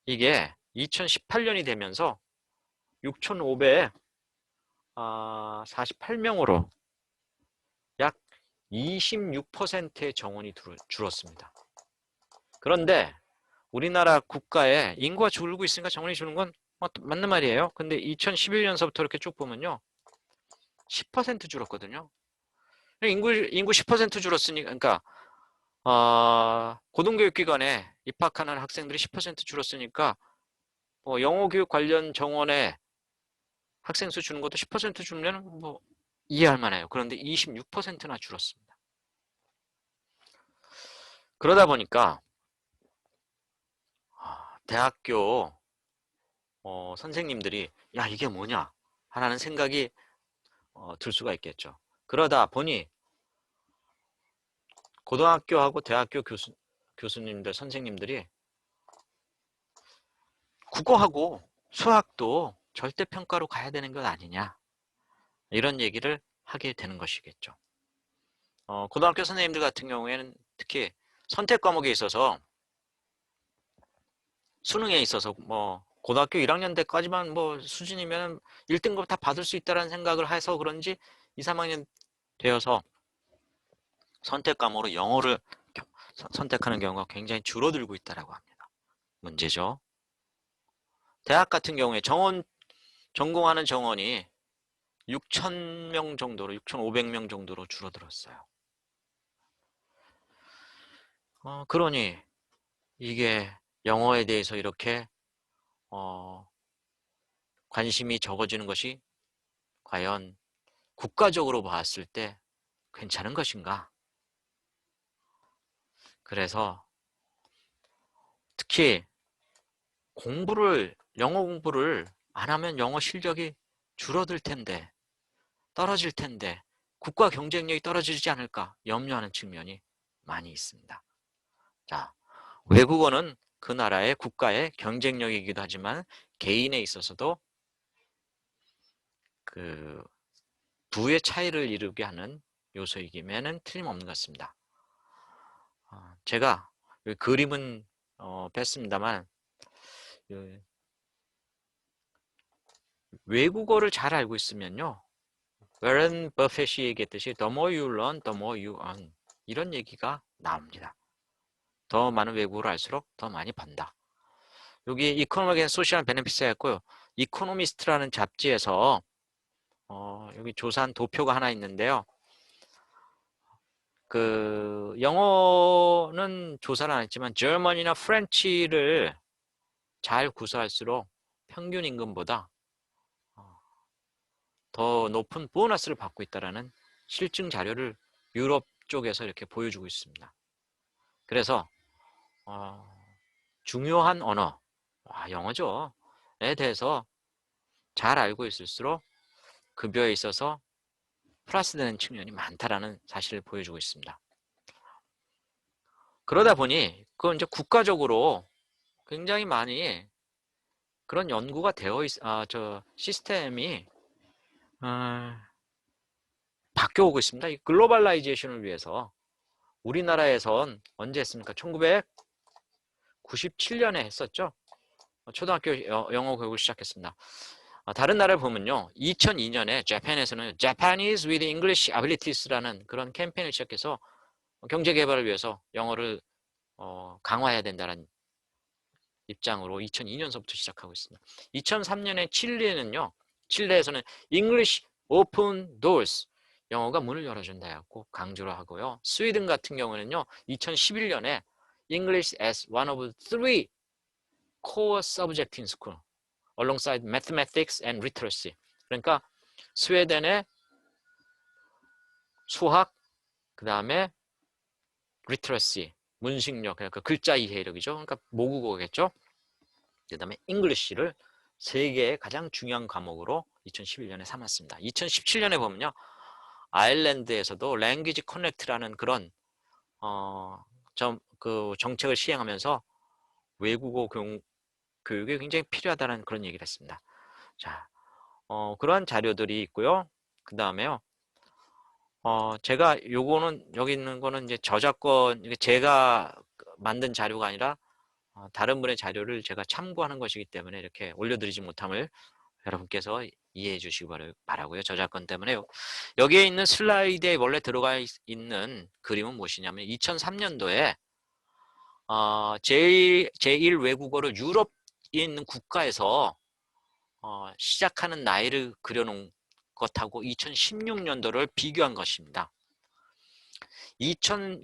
이게 2018년이 되면서 6,548명으로 약 26%의 정원이 줄었습니다. 그런데 우리나라 국가에 인구가 줄고 있으니까 정원이 주는 건 맞는 말이에요. 근데 2011년서부터 이렇게 쭉 보면요. 10% 줄었거든요. 인구 10% 줄었으니까, 그러니까, 고등교육기관에 입학하는 학생들이 10% 줄었으니까, 영어 교육 관련 정원에 학생 수 주는 것도 10% 줄면 이해할 만해요. 그런데 26%나 줄었습니다. 그러다 보니까, 대학교 선생님들이 야 이게 뭐냐 하는 생각이 들 수가 있겠죠. 그러다 보니 고등학교하고 대학교 교수님들 선생님들이 국어하고 수학도 절대평가로 가야 되는 것 아니냐 이런 얘기를 하게 되는 것이겠죠. 고등학교 선생님들 같은 경우에는 특히 선택 과목에 있어서 수능에 있어서 고등학교 1학년 때까지만 수준이면 1등급 다 받을 수 있다는 생각을 해서 그런지 2, 3학년 되어서 선택 과목으로 영어를 선택하는 경우가 굉장히 줄어들고 있다고 합니다. 문제죠. 대학 같은 경우에 전공하는 정원이 6,000명 정도로 6,500명 정도로 줄어들었어요. 그러니 이게 영어에 대해서 이렇게 관심이 적어지는 것이 과연 국가적으로 봤을 때 괜찮은 것인가? 그래서 특히 영어 공부를 안 하면 영어 실력이 줄어들 텐데, 떨어질 텐데, 국가 경쟁력이 떨어지지 않을까 염려하는 측면이 많이 있습니다. 자, 외국어는 그 나라의 국가의 경쟁력이기도 하지만 개인에 있어서도 그 부의 차이를 이루게 하는 요소이기면은 틀림없는 것 같습니다. 제가 그림은 뺐습니다만 외국어를 잘 알고 있으면요. 워런 버핏이 얘기했듯이 the more you learn, the more you earn 이런 얘기가 나옵니다. 더 많은 외국어를 알수록 더 많이 번다. 여기 이코노믹 앤 소셜 베네피스가 있고요. 이코노미스트라는 잡지에서 여기 조사한 도표가 하나 있는데요. 그 영어는 조사를 안 했지만 German이나 French를 잘 구사할수록 평균 임금보다 더 높은 보너스를 받고 있다는 실증 자료를 유럽 쪽에서 이렇게 보여주고 있습니다. 그래서 중요한 언어, 영어죠. 에 대해서 잘 알고 있을수록 급여에 있어서 플러스 되는 측면이 많다라는 사실을 보여주고 있습니다. 그러다 보니 그건 이제 국가적으로 굉장히 많이 그런 연구가 시스템이 바뀌어오고 있습니다. 이 글로벌라이제이션을 위해서 우리나라에선 언제 했습니까? 1997년에 했었죠. 초등학교 영어 교육을 시작했습니다. 다른 나라를 보면요. 2002년에 재팬에서는 Japanese with English Abilities라는 그런 캠페인을 시작해서 경제 개발을 위해서 영어를 강화해야 된다는 입장으로 2002년서부터 시작하고 있습니다. 2003년에 칠레에서는 English Open Doors 영어가 문을 열어준다 고 강조를 하고요. 스웨덴 같은 경우는요. 2011년에 English as one of three core subjects in school alongside mathematics and literacy. 그러니까 스웨덴의 수학, 그 다음에 literacy, 문식력, 그러니까 글자 이해력이죠. 그러니까 모국어겠죠. 그 다음에 English를 세계의 가장 중요한 과목으로 2011년에 삼았습니다. 2017년에 보면요. 아일랜드에서도 랭귀지 커넥트라는 그런 정책을 시행하면서 외국어 교육이 굉장히 필요하다는 그런 얘기를 했습니다. 자, 그러한 자료들이 있고요. 그 다음에요. 제가 요거는 여기 있는 거는 이제 저작권 제가 만든 자료가 아니라 다른 분의 자료를 제가 참고하는 것이기 때문에 이렇게 올려드리지 못함을 여러분께서 이해해 주시기 바라고요. 저작권 때문에요. 여기에 있는 슬라이드에 원래 들어가 있는 그림은 무엇이냐면 2003년도에 제1 외국어를 유럽에 있는 국가에서 시작하는 나이를 그려놓은 것하고 2016년도를 비교한 것입니다.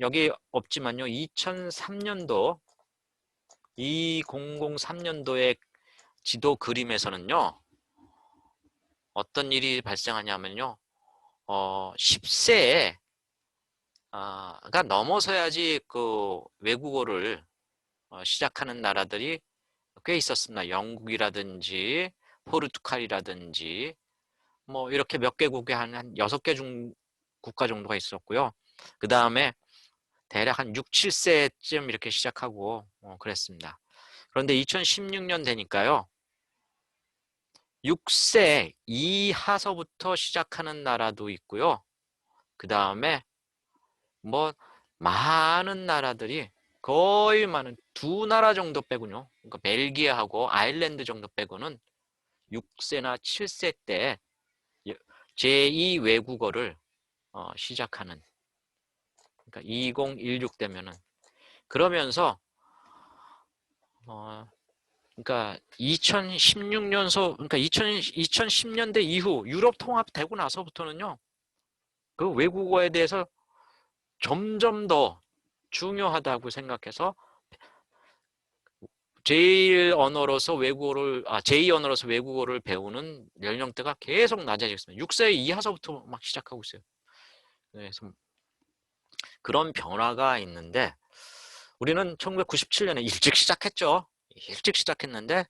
여기 없지만요. 2003년도 2003년도의 지도 그림에서는요. 어떤 일이 발생하냐면요. 10세에 가 넘어서야지 그 외국어를 시작하는 나라들이 꽤 있었습니다. 영국이라든지 포르투갈이라든지 뭐 이렇게 몇 개국에 한 6개 국가 정도가 있었고요. 그 다음에 대략 한 6, 7세쯤 이렇게 시작하고 그랬습니다. 그런데 2016년 되니까요. 6세 이하서부터 시작하는 나라도 있고요. 그 다음에 뭐 많은 나라들이 거의 많은 두 나라 정도 빼고요. 그러니까 벨기에하고 아일랜드 정도 빼고는 6세나 7세 때 제2 외국어를 시작하는 그러니까 2016 되면은 그러면서 그러니까 2016년서 그러니까 2010년대 이후 유럽 통합되고 나서부터는요. 그 외국어에 대해서 점점 더 중요하다고 생각해서 제2 언어로서 외국어를 배우는 연령대가 계속 낮아지고 있습니다. 6세 이하서부터 막 시작하고 있어요. 그래서 그런 변화가 있는데 우리는 1997년에 일찍 시작했죠. 일찍 시작했는데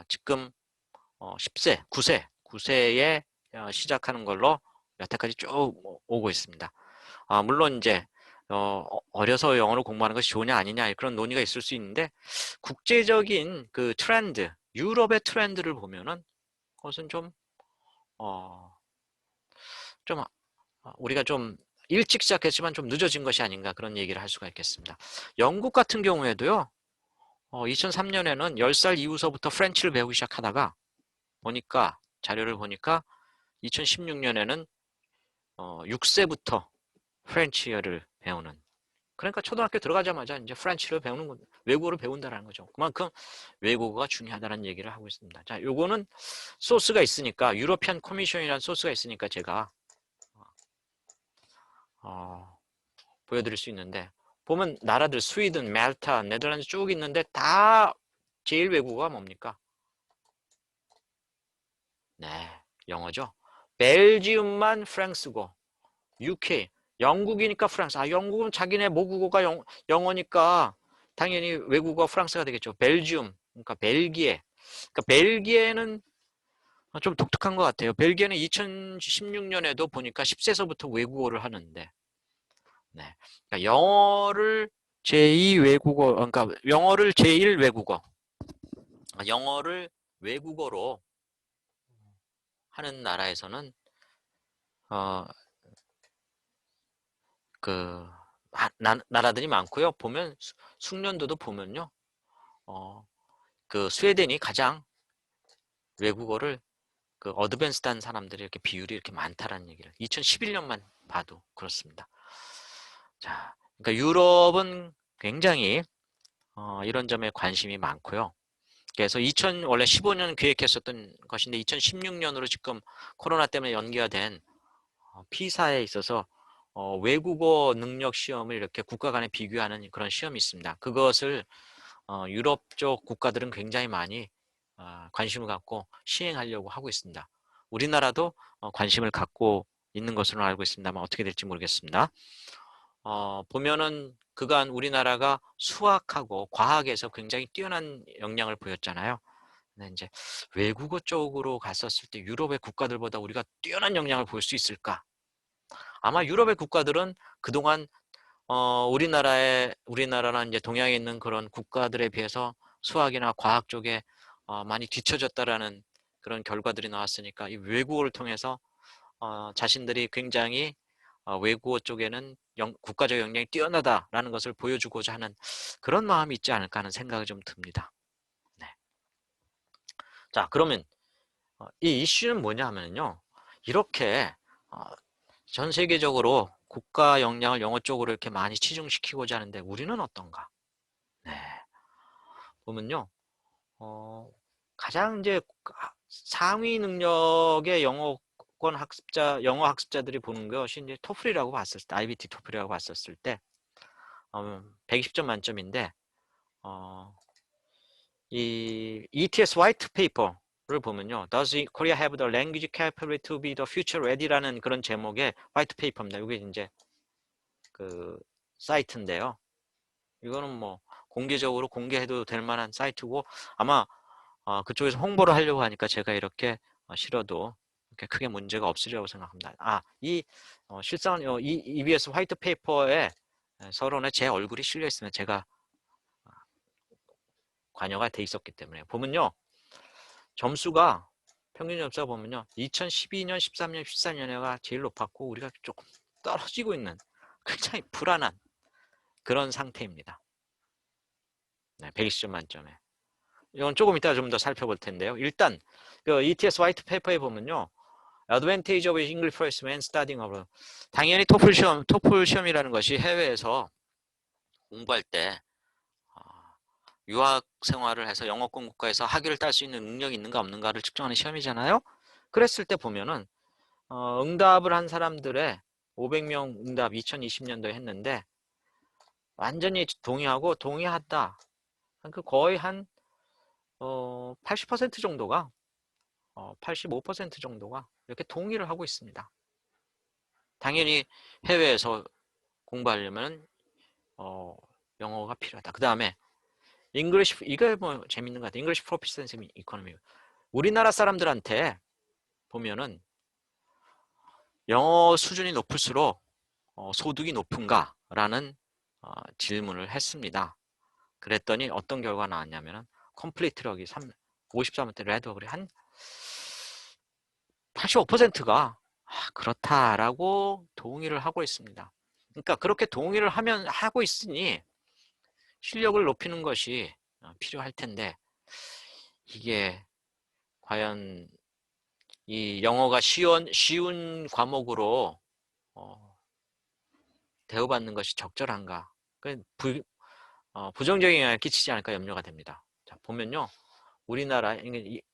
지금 10세, 9세에 시작하는 걸로 여태까지 쭉 오고 있습니다. 물론 이제 어려서 영어를 공부하는 것이 좋으냐 아니냐 그런 논의가 있을 수 있는데 국제적인 그 트렌드, 유럽의 트렌드를 보면은 그것은 좀 우리가 좀 일찍 시작했지만 좀 늦어진 것이 아닌가 그런 얘기를 할 수가 있겠습니다. 영국 같은 경우에도요. 2003년에는 10살 이후서부터 프렌치를 배우기 시작하다가 자료를 보니까 2016년에는 6세부터 프렌치어를 배우는 그러니까 초등학교 들어가자마자 이제 프렌치를 배우는 건 외국어를 배운다는 거죠. 그만큼 외국어가 중요하다는 얘기를 하고 있습니다. 자, 요거는 소스가 있으니까 유로피안 커미션이라는 소스가 있으니까 제가 보여드릴 수 있는데 보면 나라들 스위든, 말타, 네덜란드 쭉 있는데 다 제일 외국어가 뭡니까? 네, 영어죠. 벨지움만 프랑스고, UK, 영국이니까 프랑스. 영국은 자기네 모국어가 영어니까 당연히 외국어 프랑스가 되겠죠. 벨지움, 그러니까 벨기에. 그러니까 벨기에는 좀 독특한 것 같아요. 벨기에는 2016년에도 보니까 10세서부터 외국어를 하는데, 네. 그러니까 영어를 제2 외국어, 그러니까 영어를 제1 외국어, 영어를 외국어로 하는 나라에서는 어, 그 나라들이 많고요. 보면 숙련도도 보면요. 그 스웨덴이 가장 외국어를 그 어드밴스드한 사람들이 이렇게 비율이 이렇게 많다라는 얘기를 2011년만 봐도 그렇습니다. 자, 그러니까 유럽은 굉장히 이런 점에 관심이 많고요. 그래서 원래 15년 계획했었던 것인데 2016년으로 지금 코로나 때문에 연기가 된 피사에 있어서 외국어 능력 시험을 이렇게 국가 간에 비교하는 그런 시험이 있습니다. 그것을 유럽 쪽 국가들은 굉장히 많이 관심을 갖고 시행하려고 하고 있습니다. 우리나라도 관심을 갖고 있는 것으로 알고 있습니다만 어떻게 될지 모르겠습니다. 보면은 그간 우리나라가 수학하고 과학에서 굉장히 뛰어난 역량을 보였잖아요. 근데 이제 외국어 쪽으로 갔었을 때 유럽의 국가들보다 우리가 뛰어난 역량을 보일 수 있을까? 아마 유럽의 국가들은 그동안 우리나라나 이제 동양에 있는 그런 국가들에 비해서 수학이나 과학 쪽에 많이 뒤처졌다라는 그런 결과들이 나왔으니까 이 외국어를 통해서 자신들이 굉장히 외국어 쪽에는 국가적 역량이 뛰어나다라는 것을 보여주고자 하는 그런 마음이 있지 않을까 하는 생각이 좀 듭니다. 네. 자, 그러면 이 이슈는 뭐냐 하면요. 이렇게 전 세계적으로 국가 역량을 영어 쪽으로 이렇게 많이 치중시키고자 하는데 우리는 어떤가? 네. 보면요. 가장 이제 상위 능력의 영어 학습자들이 보는 것이 이제 토플이라고 봤을 때, IBT 토플이라고 봤었을 때, 120점 만점인데, 이 ETS 화이트 페이퍼를 보면요. Does Korea have the language capability to be the future ready라는 그런 제목의 화이트 페이퍼입니다. 이게 이제 그 사이트인데요. 이거는 뭐 공개적으로 공개해도 될 만한 사이트고 아마 그쪽에서 홍보를 하려고 하니까 제가 이렇게 실어도 이렇게 크게 문제가 없으리라고 생각합니다. 이 실상 이 EBS 화이트 페이퍼에 서론에 제 얼굴이 실려 있으면 제가 관여가 돼 있었기 때문에 보면요. 점수가 평균 점수가 보면요. 2012년, 13년, 14년에가 제일 높았고 우리가 조금 떨어지고 있는 굉장히 불안한 그런 상태입니다. 네, 120점 만점에. 이건 조금 이따 좀 더 살펴볼 텐데요. 일단 그 ETS 화이트 페이퍼에 보면요. Advantage of English First when studying abroad. 당연히 토플 시험이라는 것이 해외에서 공부할 때 유학 생활을 해서 영어권 국가에서 학위를 딸 수 있는 능력이 있는가 없는가를 측정하는 시험이잖아요. 그랬을 때 보면은 응답을 한 사람들의 500명 응답 2020년도에 했는데 완전히 동의하고 동의하다. 그 거의 한 80% 정도가 85% 정도가 이렇게 동의를 하고 있습니다. 당연히 해외에서 공부하려면 영어가 필요하다. 그 다음에 English 이거 뭐 재밌는 것 같아요. English Proficiency Economy. 우리나라 사람들한테 보면은 영어 수준이 높을수록 소득이 높은가라는 질문을 했습니다. 그랬더니 어떤 결과가 나왔냐면은 컴플리트력이 53% 레드업이 한 85%가 그렇다라고 동의를 하고 있습니다. 그러니까 그렇게 동의를 하고 있으니 실력을 높이는 것이 필요할 텐데 이게 과연 이 영어가 쉬운 과목으로 대우받는 것이 적절한가? 부정적인 영향을 끼치지 않을까 염려가 됩니다. 자, 보면요. 우리나라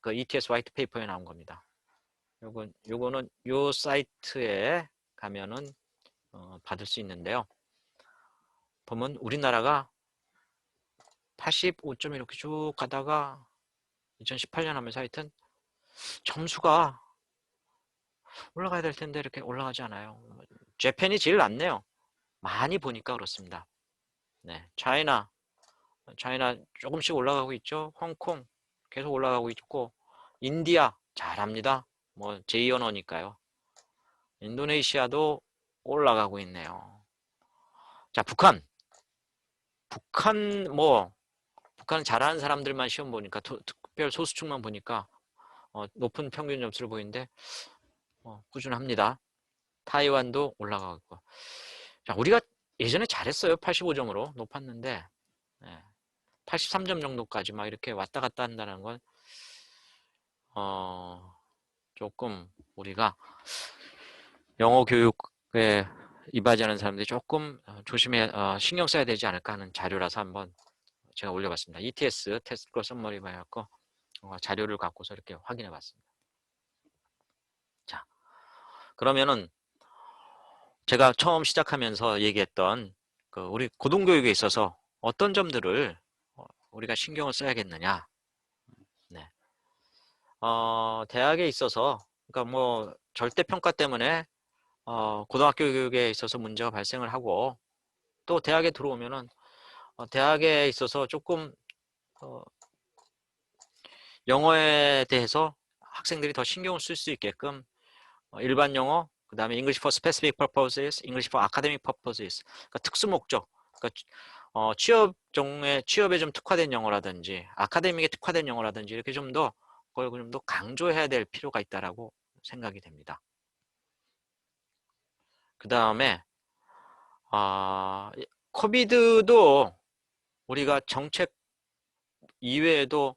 그 ETS 화이트 페이퍼에 나온 겁니다. 요거는 요 사이트에 가면은 받을 수 있는데요. 보면 우리나라가 85점 이렇게 쭉 가다가 2018년 하면서 하여튼 점수가 올라가야 될 텐데 이렇게 올라가지 않아요. 재팬이 제일 낫네요. 많이 보니까 그렇습니다. 네, 차이나 조금씩 올라가고 있죠. 홍콩 계속 올라가고 있고 인디아 잘합니다. 뭐 제2 언어니까요. 인도네시아도 올라가고 있네요. 자, 북한 북한 잘하는 사람들만 시험 보니까 특별 소수층만 보니까 높은 평균 점수를 보이는데 꾸준합니다. 타이완도 올라가고 있고. 자, 우리가 예전에 잘했어요. 85점으로 높았는데 83점 정도까지 막 이렇게 왔다 갔다 한다는 건 조금 우리가 영어 교육에 이바지하는 사람들이 조금 신경 써야 되지 않을까 하는 자료라서 한번 제가 올려봤습니다. ETS 테스트 썸머리 해갖고 자료를 갖고서 이렇게 확인해봤습니다. 자, 그러면은 제가 처음 시작하면서 얘기했던 우리 고등교육에 있어서 어떤 점들을 우리가 신경을 써야겠느냐. 네. 대학에 있어서 그러니까 뭐 절대평가 때문에 고등학교 교육에 있어서 문제가 발생을 하고 또 대학에 들어오면은 대학에 있어서 조금 영어에 대해서 학생들이 더 신경을 쓸 수 있게끔 일반 영어, 그 다음에 English for specific purposes, English for academic purposes, 그러니까 특수 목적, 그러니까 취업에 좀 특화된 영어라든지 아카데믹에 특화된 영어라든지 이렇게 좀 더 그걸 좀 더 강조해야 될 필요가 있다라고 생각이 됩니다. 그 다음에 코비드도 우리가 정책 이외에도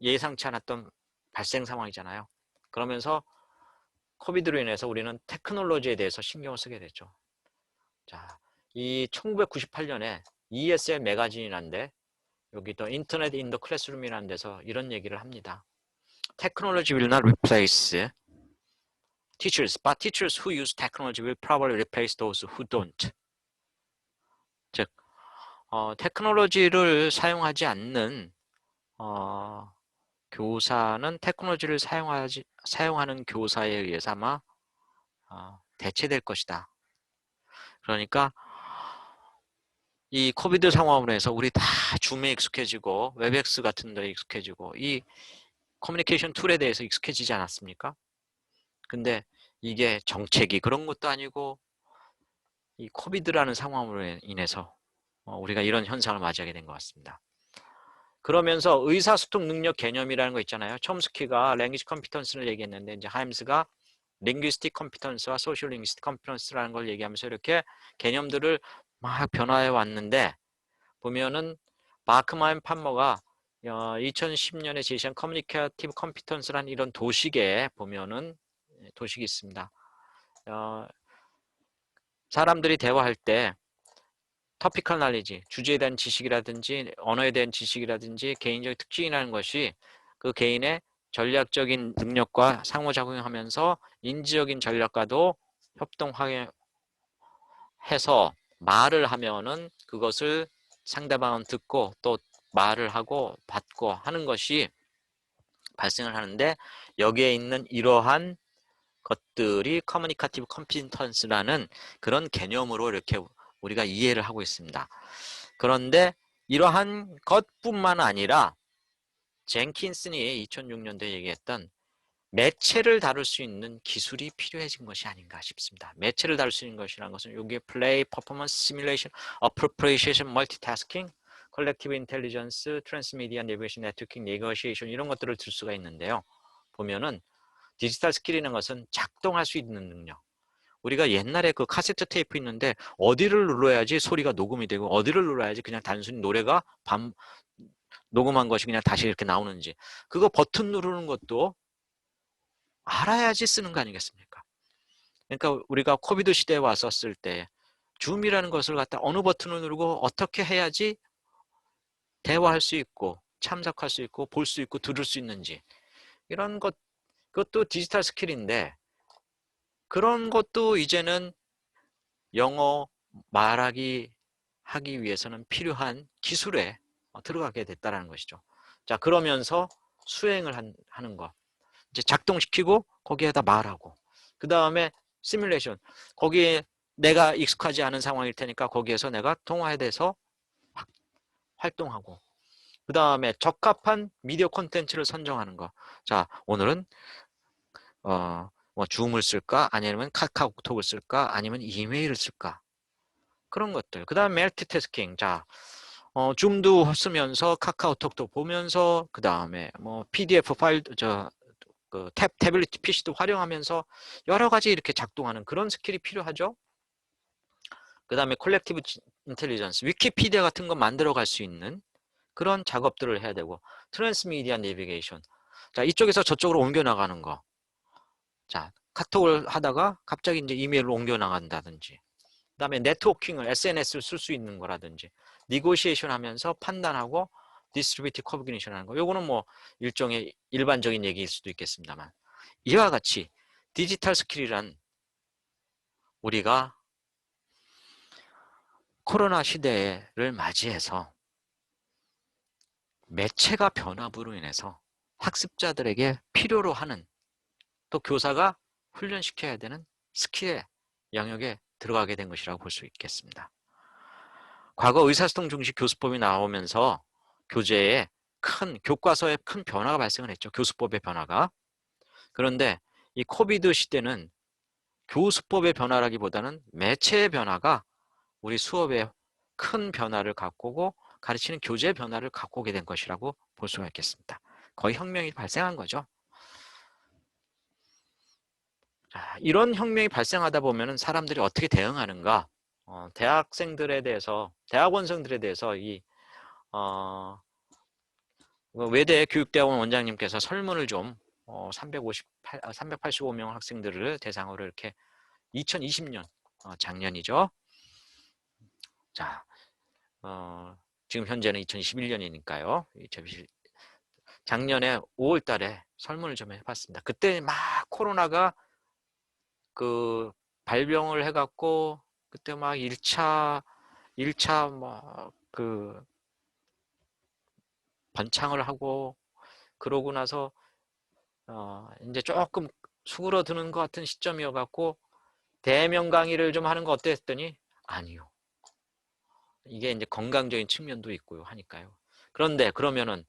예상치 않았던 발생 상황이잖아요. 그러면서 코비드로 인해서 우리는 테크놀로지에 대해서 신경을 쓰게 됐죠. 자, 이 1998년에 ESL 매거진이란데 여기 또 인터넷 인 더 클래스룸이라는 데서 이런 얘기를 합니다. Technology will not replace teachers, but teachers who use technology will probably replace those who don't. 즉, 테크놀로지를 사용하지 않는 교사는 테크놀로지를 사용하는 교사에 의해서 아마 대체될 것이다. 그러니까 이 코비드 상황으로 해서 우리 다 줌에 익숙해지고 웹엑스 같은 데 익숙해지고 이 커뮤니케이션 툴에 대해서 익숙해지지 않았습니까? 근데 이게 정책이 그런 것도 아니고 이 코비드라는 상황으로 인해서 우리가 이런 현상을 맞이하게 된 것 같습니다. 그러면서 의사소통 능력 개념이라는 거 있잖아요. 촘스키가 랭귀지 컴피턴스를 얘기했는데 이제 하임스가 링귀스틱 컴피턴스와 소셜 링귀스틱 컴피턴스라는 걸 얘기하면서 이렇게 개념들을 막 변화해 왔는데 보면은 바크만 판머가 2010년에 제시한 커뮤니케이티브 컴피턴스라는 이런 도식에 보면은 도식이 있습니다. 사람들이 대화할 때 토피컬 날리지, 주제에 대한 지식이라든지 언어에 대한 지식이라든지 개인적 특징이라는 것이 그 개인의 전략적인 능력과 상호작용하면서 인지적인 전략과도 협동해서 말을 하면은 그것을 상대방은 듣고 또 말을 하고 받고 하는 것이 발생을 하는데 여기에 있는 이러한 것들이 커뮤니케이티브 컴피턴스라는 그런 개념으로 이렇게 우리가 이해를 하고 있습니다. 그런데 이러한 것뿐만 아니라 젠킨슨이 2006년도에 얘기했던 매체를 다룰 수 있는 기술이 필요해진 것이 아닌가 싶습니다. 매체를 다룰 수 있는 것이라는 것은 여기에 플레이, 퍼포먼스, 시뮬레이션, 어프로프리에이션, 멀티태스킹, 컬렉티브 인텔리전스, 트랜스미디어, 내비게이션, 네트워킹, 네고시에이션 이런 것들을 들 수가 있는데요. 보면은 디지털 스킬이라는 것은 작동할 수 있는 능력. 우리가 옛날에 그 카세트 테이프 있는데 어디를 눌러야지 소리가 녹음이 되고 어디를 눌러야지 그냥 단순히 노래가 녹음한 것이 그냥 다시 이렇게 나오는지 그거 버튼 누르는 것도 알아야지 쓰는 거 아니겠습니까? 그러니까 우리가 코비드 시대에 왔었을 때 줌이라는 것을 갖다 어느 버튼을 누르고 어떻게 해야지 대화할 수 있고 참석할 수 있고 볼 수 있고 들을 수 있는지 이런 것 그것도 디지털 스킬인데 그런 것도 이제는 영어 말하기 하기 위해서는 필요한 기술에 들어가게 됐다는 것이죠. 자, 그러면서 수행을 하는 거. 이제 작동시키고 거기에다 말하고. 그 다음에 시뮬레이션. 거기에 내가 익숙하지 않은 상황일 테니까 거기에서 내가 통화에 대해서 활동하고. 그 다음에 적합한 미디어 콘텐츠를 선정하는 거. 자, 오늘은 뭐 줌을 쓸까? 아니면 카카오톡을 쓸까? 아니면 이메일을 쓸까? 그런 것들. 그 다음 멀티태스킹. 자, 줌도 쓰면서 카카오톡도 보면서 그 다음에 뭐 PDF 파일 그 태블릿 PC도 활용하면서 여러 가지 이렇게 작동하는 그런 스킬이 필요하죠. 그 다음에 콜렉티브 인텔리전스, 위키피디아 같은 거 만들어 갈 수 있는 그런 작업들을 해야 되고 트랜스미디어 내비게이션. 자, 이쪽에서 저쪽으로 옮겨 나가는 거. 자, 카톡을 하다가 갑자기 이제 이메일로 옮겨 나간다든지. 그다음에 네트워킹을 SNS를 쓸 수 있는 거라든지 니고시에이션 하면서 판단하고 디스트리뷰티브 커뮤니케이션 하는 거. 요거는 뭐 일종의 일반적인 얘기일 수도 있겠습니다만 이와 같이 디지털 스킬이란 우리가 코로나 시대를 맞이해서 매체가 변화로 인해서 학습자들에게 필요로 하는 또 교사가 훈련시켜야 되는 스킬의 영역에 들어가게 된 것이라고 볼 수 있겠습니다. 과거 의사소통 중식 교수법이 나오면서 교재에 교과서에 큰 변화가 발생을 했죠. 교수법의 변화가. 그런데 이 코비드 시대는 교수법의 변화라기보다는 매체의 변화가 우리 수업에 큰 변화를 갖고 오고 가르치는 교재의 변화를 갖고 오게 된 것이라고 볼 수가 있겠습니다. 거의 혁명이 발생한 거죠. 자, 이런 혁명이 발생하다 보면 사람들이 어떻게 대응하는가? 대학원생들에 대해서 외대 교육대학원 원장님께서 설문을 좀 385명 학생들을 대상으로 이렇게 2020년 작년이죠. 자, 지금 현재는 2021년이니까요. 작년에 5월 달에 설문을 좀 해봤습니다. 그때 막 코로나가 발병을 해갖고 그때 막 1차 막 번창을 하고 그러고 나서 이제 조금 수그러드는 것 같은 시점이어갖고 대면 강의를 좀 하는 거 어때 했더니 아니요. 이게 이제 건강적인 측면도 있고요 하니까요. 그런데 그러면은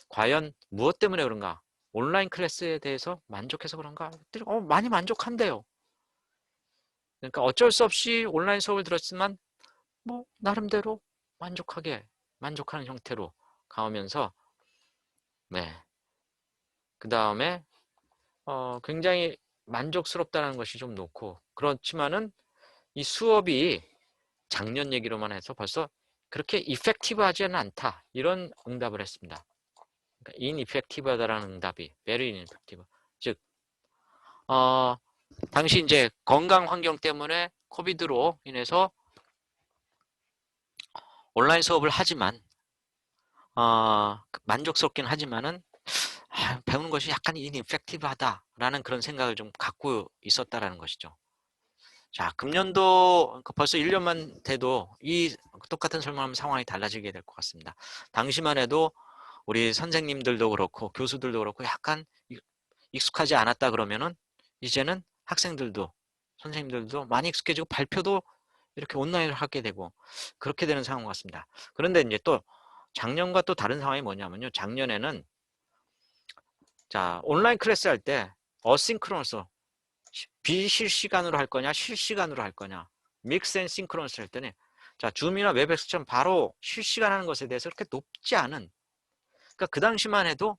과연 무엇 때문에 그런가? 온라인 클래스에 대해서 만족해서 그런가? 많이 만족한대요. 그러니까 어쩔 수 없이 온라인 수업을 들었지만 뭐 나름대로 만족하는 형태로 가오면서 네. 그 다음에 굉장히 만족스럽다는 것이 좀 놓고 그렇지만은 이 수업이 작년 얘기로만 해서 벌써 그렇게 이펙티브하지는 않다 이런 응답을 했습니다. 그러니까 ineffective하다라는 응답이 very ineffective. 즉 당시 이제 건강 환경 때문에 코비드로 인해서 온라인 수업을 하지만 만족스럽긴 하지만은 배우는 것이 약간 ineffective하다라는 그런 생각을 좀 갖고 있었다라는 것이죠. 자, 금년도 벌써 1년만 돼도 이 똑같은 설문하면 상황이 달라지게 될 것 같습니다. 당시만 해도 우리 선생님들도 그렇고 교수들도 그렇고 약간 익숙하지 않았다 그러면은 이제는 학생들도 선생님들도 많이 익숙해지고 발표도 이렇게 온라인으로 하게 되고 그렇게 되는 상황 같습니다. 그런데 이제 또 작년과 또 다른 상황이 뭐냐면요. 작년에는 자, 온라인 클래스 할 때 어싱크로너스 비실시간으로 할 거냐 실시간으로 할 거냐 믹스 앤 싱크로너스 할 때는 자 줌이나 웹엑스처럼 바로 실시간 하는 것에 대해서 그렇게 높지 않은 그러니까 그 당시만 해도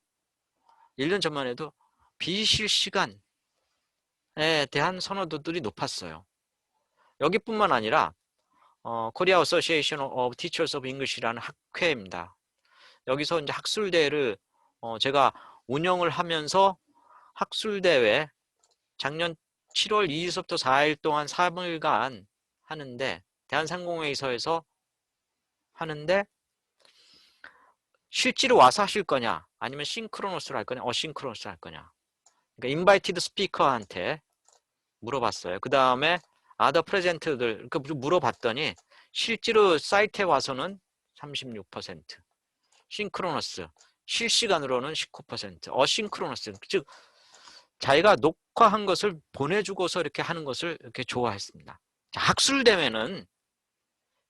1년 전만 해도 비실시간에 대한 선호도들이 높았어요. 여기뿐만 아니라 코리아 어소시에이션 오브 티처스 오브 잉글리시라는 학회입니다. 여기서 이제 학술대회를 제가 운영을 하면서 학술대회 작년 7월 2일서부터 4일 동안 3일간 하는데 대한상공회의소에서 하는데 실제로 와서 하실 거냐 아니면 싱크로너스로 할 거냐 어싱크로너스로 할 거냐 그러니까 인바이티드 스피커한테 물어봤어요. 그 다음에 아더 프레젠트들 물어봤더니 실제로 사이트에 와서는 36% 싱크로너스 실시간으로는 19% 어싱크로너스 즉 자기가 녹화한 것을 보내주고서 이렇게 하는 것을 이렇게 좋아했습니다. 자, 학술대회는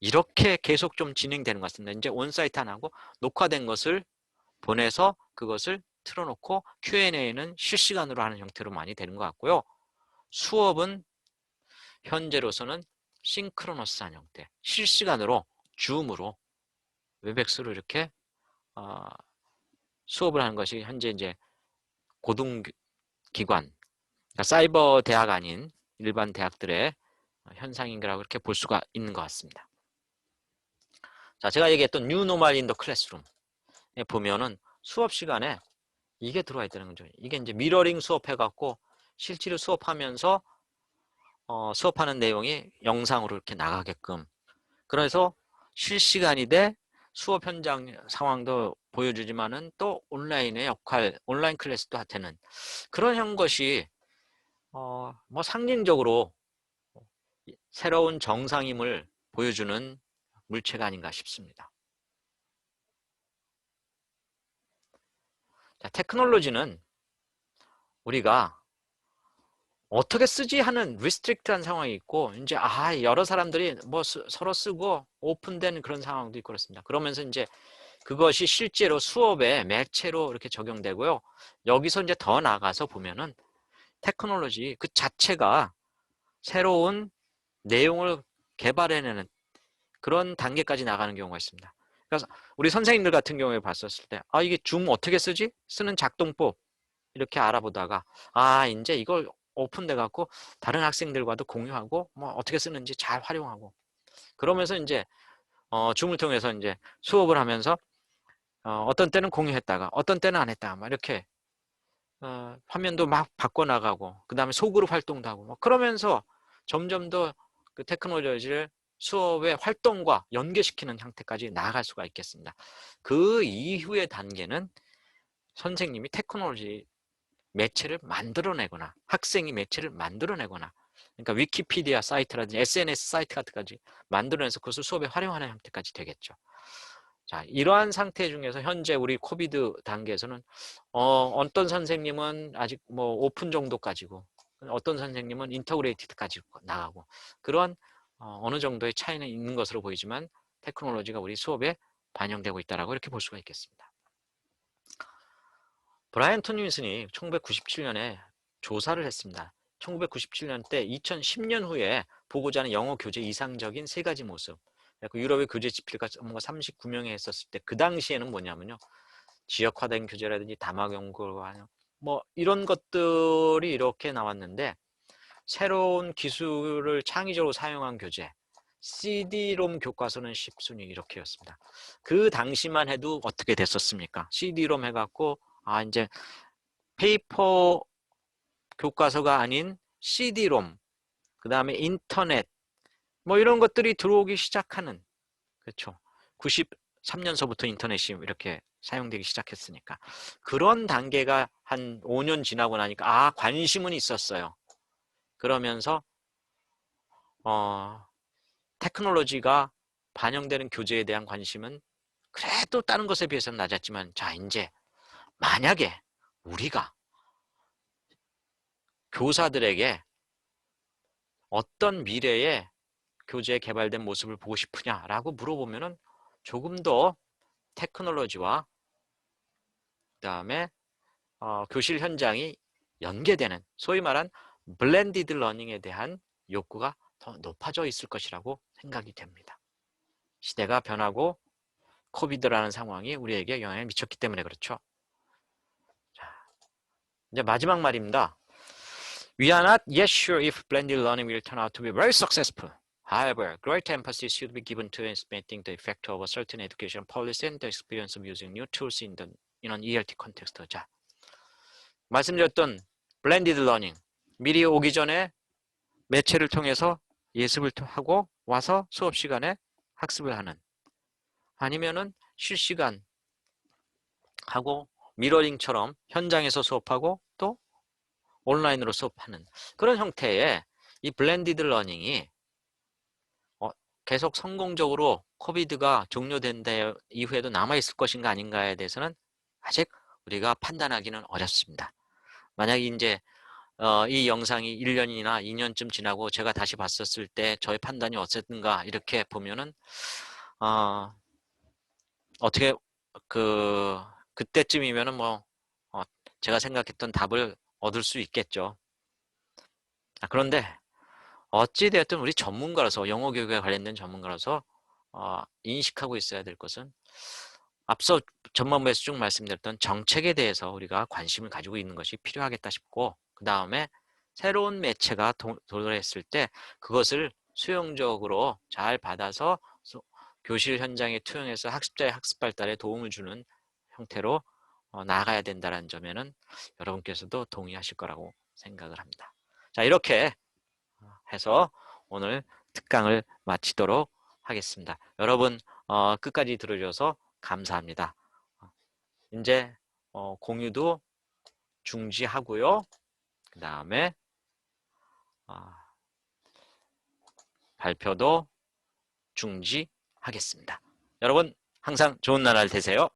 이렇게 계속 좀 진행되는 것 같습니다. 이제 온사이트 안 하고 녹화된 것을 보내서 그것을 틀어놓고 Q&A는 실시간으로 하는 형태로 많이 되는 것 같고요. 수업은 현재로서는 싱크로너스한 형태, 실시간으로 줌으로 웹엑스로 이렇게 수업을 하는 것이 현재 이제 고등기관, 그러니까 사이버 대학 아닌 일반 대학들의 현상인가라고 그렇게 볼 수가 있는 것 같습니다. 자, 제가 얘기했던 뉴 노멀 인 더 클래스룸에 보면은 수업 시간에 이게 들어와 있다는 거죠. 이게 이제 미러링 수업해갖고 실제로 수업하면서 수업하는 내용이 영상으로 이렇게 나가게끔. 그래서 실시간이 돼 수업 현장 상황도 보여주지만은 또 온라인의 역할, 온라인 클래스도 되는 그런 형 것이 뭐 상징적으로 새로운 정상임을 보여주는 물체가 아닌가 싶습니다. 자, 테크놀로지는 우리가 어떻게 쓰지 하는 리스트릭트한 상황이 있고 이제 여러 사람들이 뭐 서로 쓰고 오픈된 그런 상황도 있고 그렇습니다. 그러면서 이제 그것이 실제로 수업의 매체로 이렇게 적용되고요. 여기서 이제 더 나아가서 보면은 테크놀로지 그 자체가 새로운 내용을 개발해내는 그런 단계까지 나가는 경우가 있습니다. 그래서 우리 선생님들 같은 경우에 봤었을 때, 아, 이게 줌 어떻게 쓰지? 쓰는 작동법 이렇게 알아보다가, 아, 이제 이걸 오픈돼 갖고 다른 학생들과도 공유하고 뭐 어떻게 쓰는지 잘 활용하고 그러면서 이제 줌을 통해서 이제 수업을 하면서 어떤 때는 공유했다가 어떤 때는 안 했다가 막 이렇게 화면도 막 바꿔나가고 그 다음에 소그룹 활동도 하고 뭐 그러면서 점점 더 그 테크놀로지를 수업의 활동과 연계시키는 형태까지 나아갈 수가 있겠습니다. 그 이후의 단계는 선생님이 테크놀로지 매체를 만들어내거나 학생이 매체를 만들어내거나 그러니까 위키피디아 사이트라든지 SNS 사이트 같은 까지 만들어내서 그것을 수업에 활용하는 형태까지 되겠죠. 자, 이러한 상태 중에서 현재 우리 코비드 단계에서는 어떤 선생님은 아직 뭐 오픈 정도까지고 어떤 선생님은 인터그레이티드까지 나가고 그런 어느 정도의 차이는 있는 것으로 보이지만 테크놀로지가 우리 수업에 반영되고 있다라고 이렇게 볼 수가 있겠습니다. 브라이언 토민슨이 1997년에 조사를 했습니다. 1997년 때 2010년 후에 보고자 하는 영어 교재 이상적인 세 가지 모습. 유럽의 교재 지필가 39명이 했었을 때 그 당시에는 뭐냐면요. 지역화된 교재라든지 다막 연구가 뭐 이런 것들이 이렇게 나왔는데 새로운 기술을 창의적으로 사용한 교재 CD-롬 교과서는 10순위 이렇게였습니다. 그 당시만 해도 어떻게 됐었습니까? CD-롬 해갖고 이제 페이퍼 교과서가 아닌 CD-롬 그 다음에 인터넷 뭐 이런 것들이 들어오기 시작하는 그렇죠. 93년서부터 인터넷이 이렇게 사용되기 시작했으니까 그런 단계가 한 5년 지나고 나니까 관심은 있었어요. 그러면서 테크놀로지가 반영되는 교재에 대한 관심은 그래도 다른 것에 비해서는 낮았지만 자 이제 만약에 우리가 교사들에게 어떤 미래의 교재에 개발된 모습을 보고 싶으냐라고 물어보면은 조금 더 테크놀로지와 그다음에 교실 현장이 연계되는 소위 말한 블렌디드 러닝에 대한 욕구가 더 높아져 있을 것이라고 생각이 됩니다. 시대가 변하고 코비드라는 상황이 우리에게 영향을 미쳤기 때문에 그렇죠. 자, 이제 마지막 말입니다. We are not yet sure if blended learning will turn out to be very successful. However, great emphasis should be given to estimating the effect of a certain education policy and the experience of using new tools in an ELT context. 자, 말씀드렸던 blended learning, 미리 오기 전에 매체를 통해서 예습을 하고 와서 수업 시간에 학습을 하는 아니면은 실시간 하고 미러링처럼 현장에서 수업하고 또 온라인으로 수업하는 그런 형태의 이 블렌디드 러닝이 계속 성공적으로 코비드가 종료된 이후에도 남아있을 것인가 아닌가에 대해서는 아직 우리가 판단하기는 어렵습니다. 만약에 이제 이 영상이 1년이나 2년쯤 지나고 제가 다시 봤었을 때 저의 판단이 어땠는가 이렇게 보면은 어떻게 그때쯤이면은 뭐 제가 생각했던 답을 얻을 수 있겠죠. 그런데 어찌되었든 우리 전문가로서 영어 교육에 관련된 전문가로서 인식하고 있어야 될 것은 앞서 전반부에서 쭉 말씀드렸던 정책에 대해서 우리가 관심을 가지고 있는 것이 필요하겠다 싶고 그 다음에 새로운 매체가 도달했을 때 그것을 수용적으로 잘 받아서 교실 현장에 투영해서 학습자의 학습 발달에 도움을 주는 형태로 나아가야 된다는 점에는 여러분께서도 동의하실 거라고 생각을 합니다. 자, 이렇게 해서 오늘 특강을 마치도록 하겠습니다. 여러분 끝까지 들어주셔서 감사합니다. 이제 공유도 중지하고요. 그 다음에 발표도 중지하겠습니다. 여러분 항상 좋은 나날 되세요.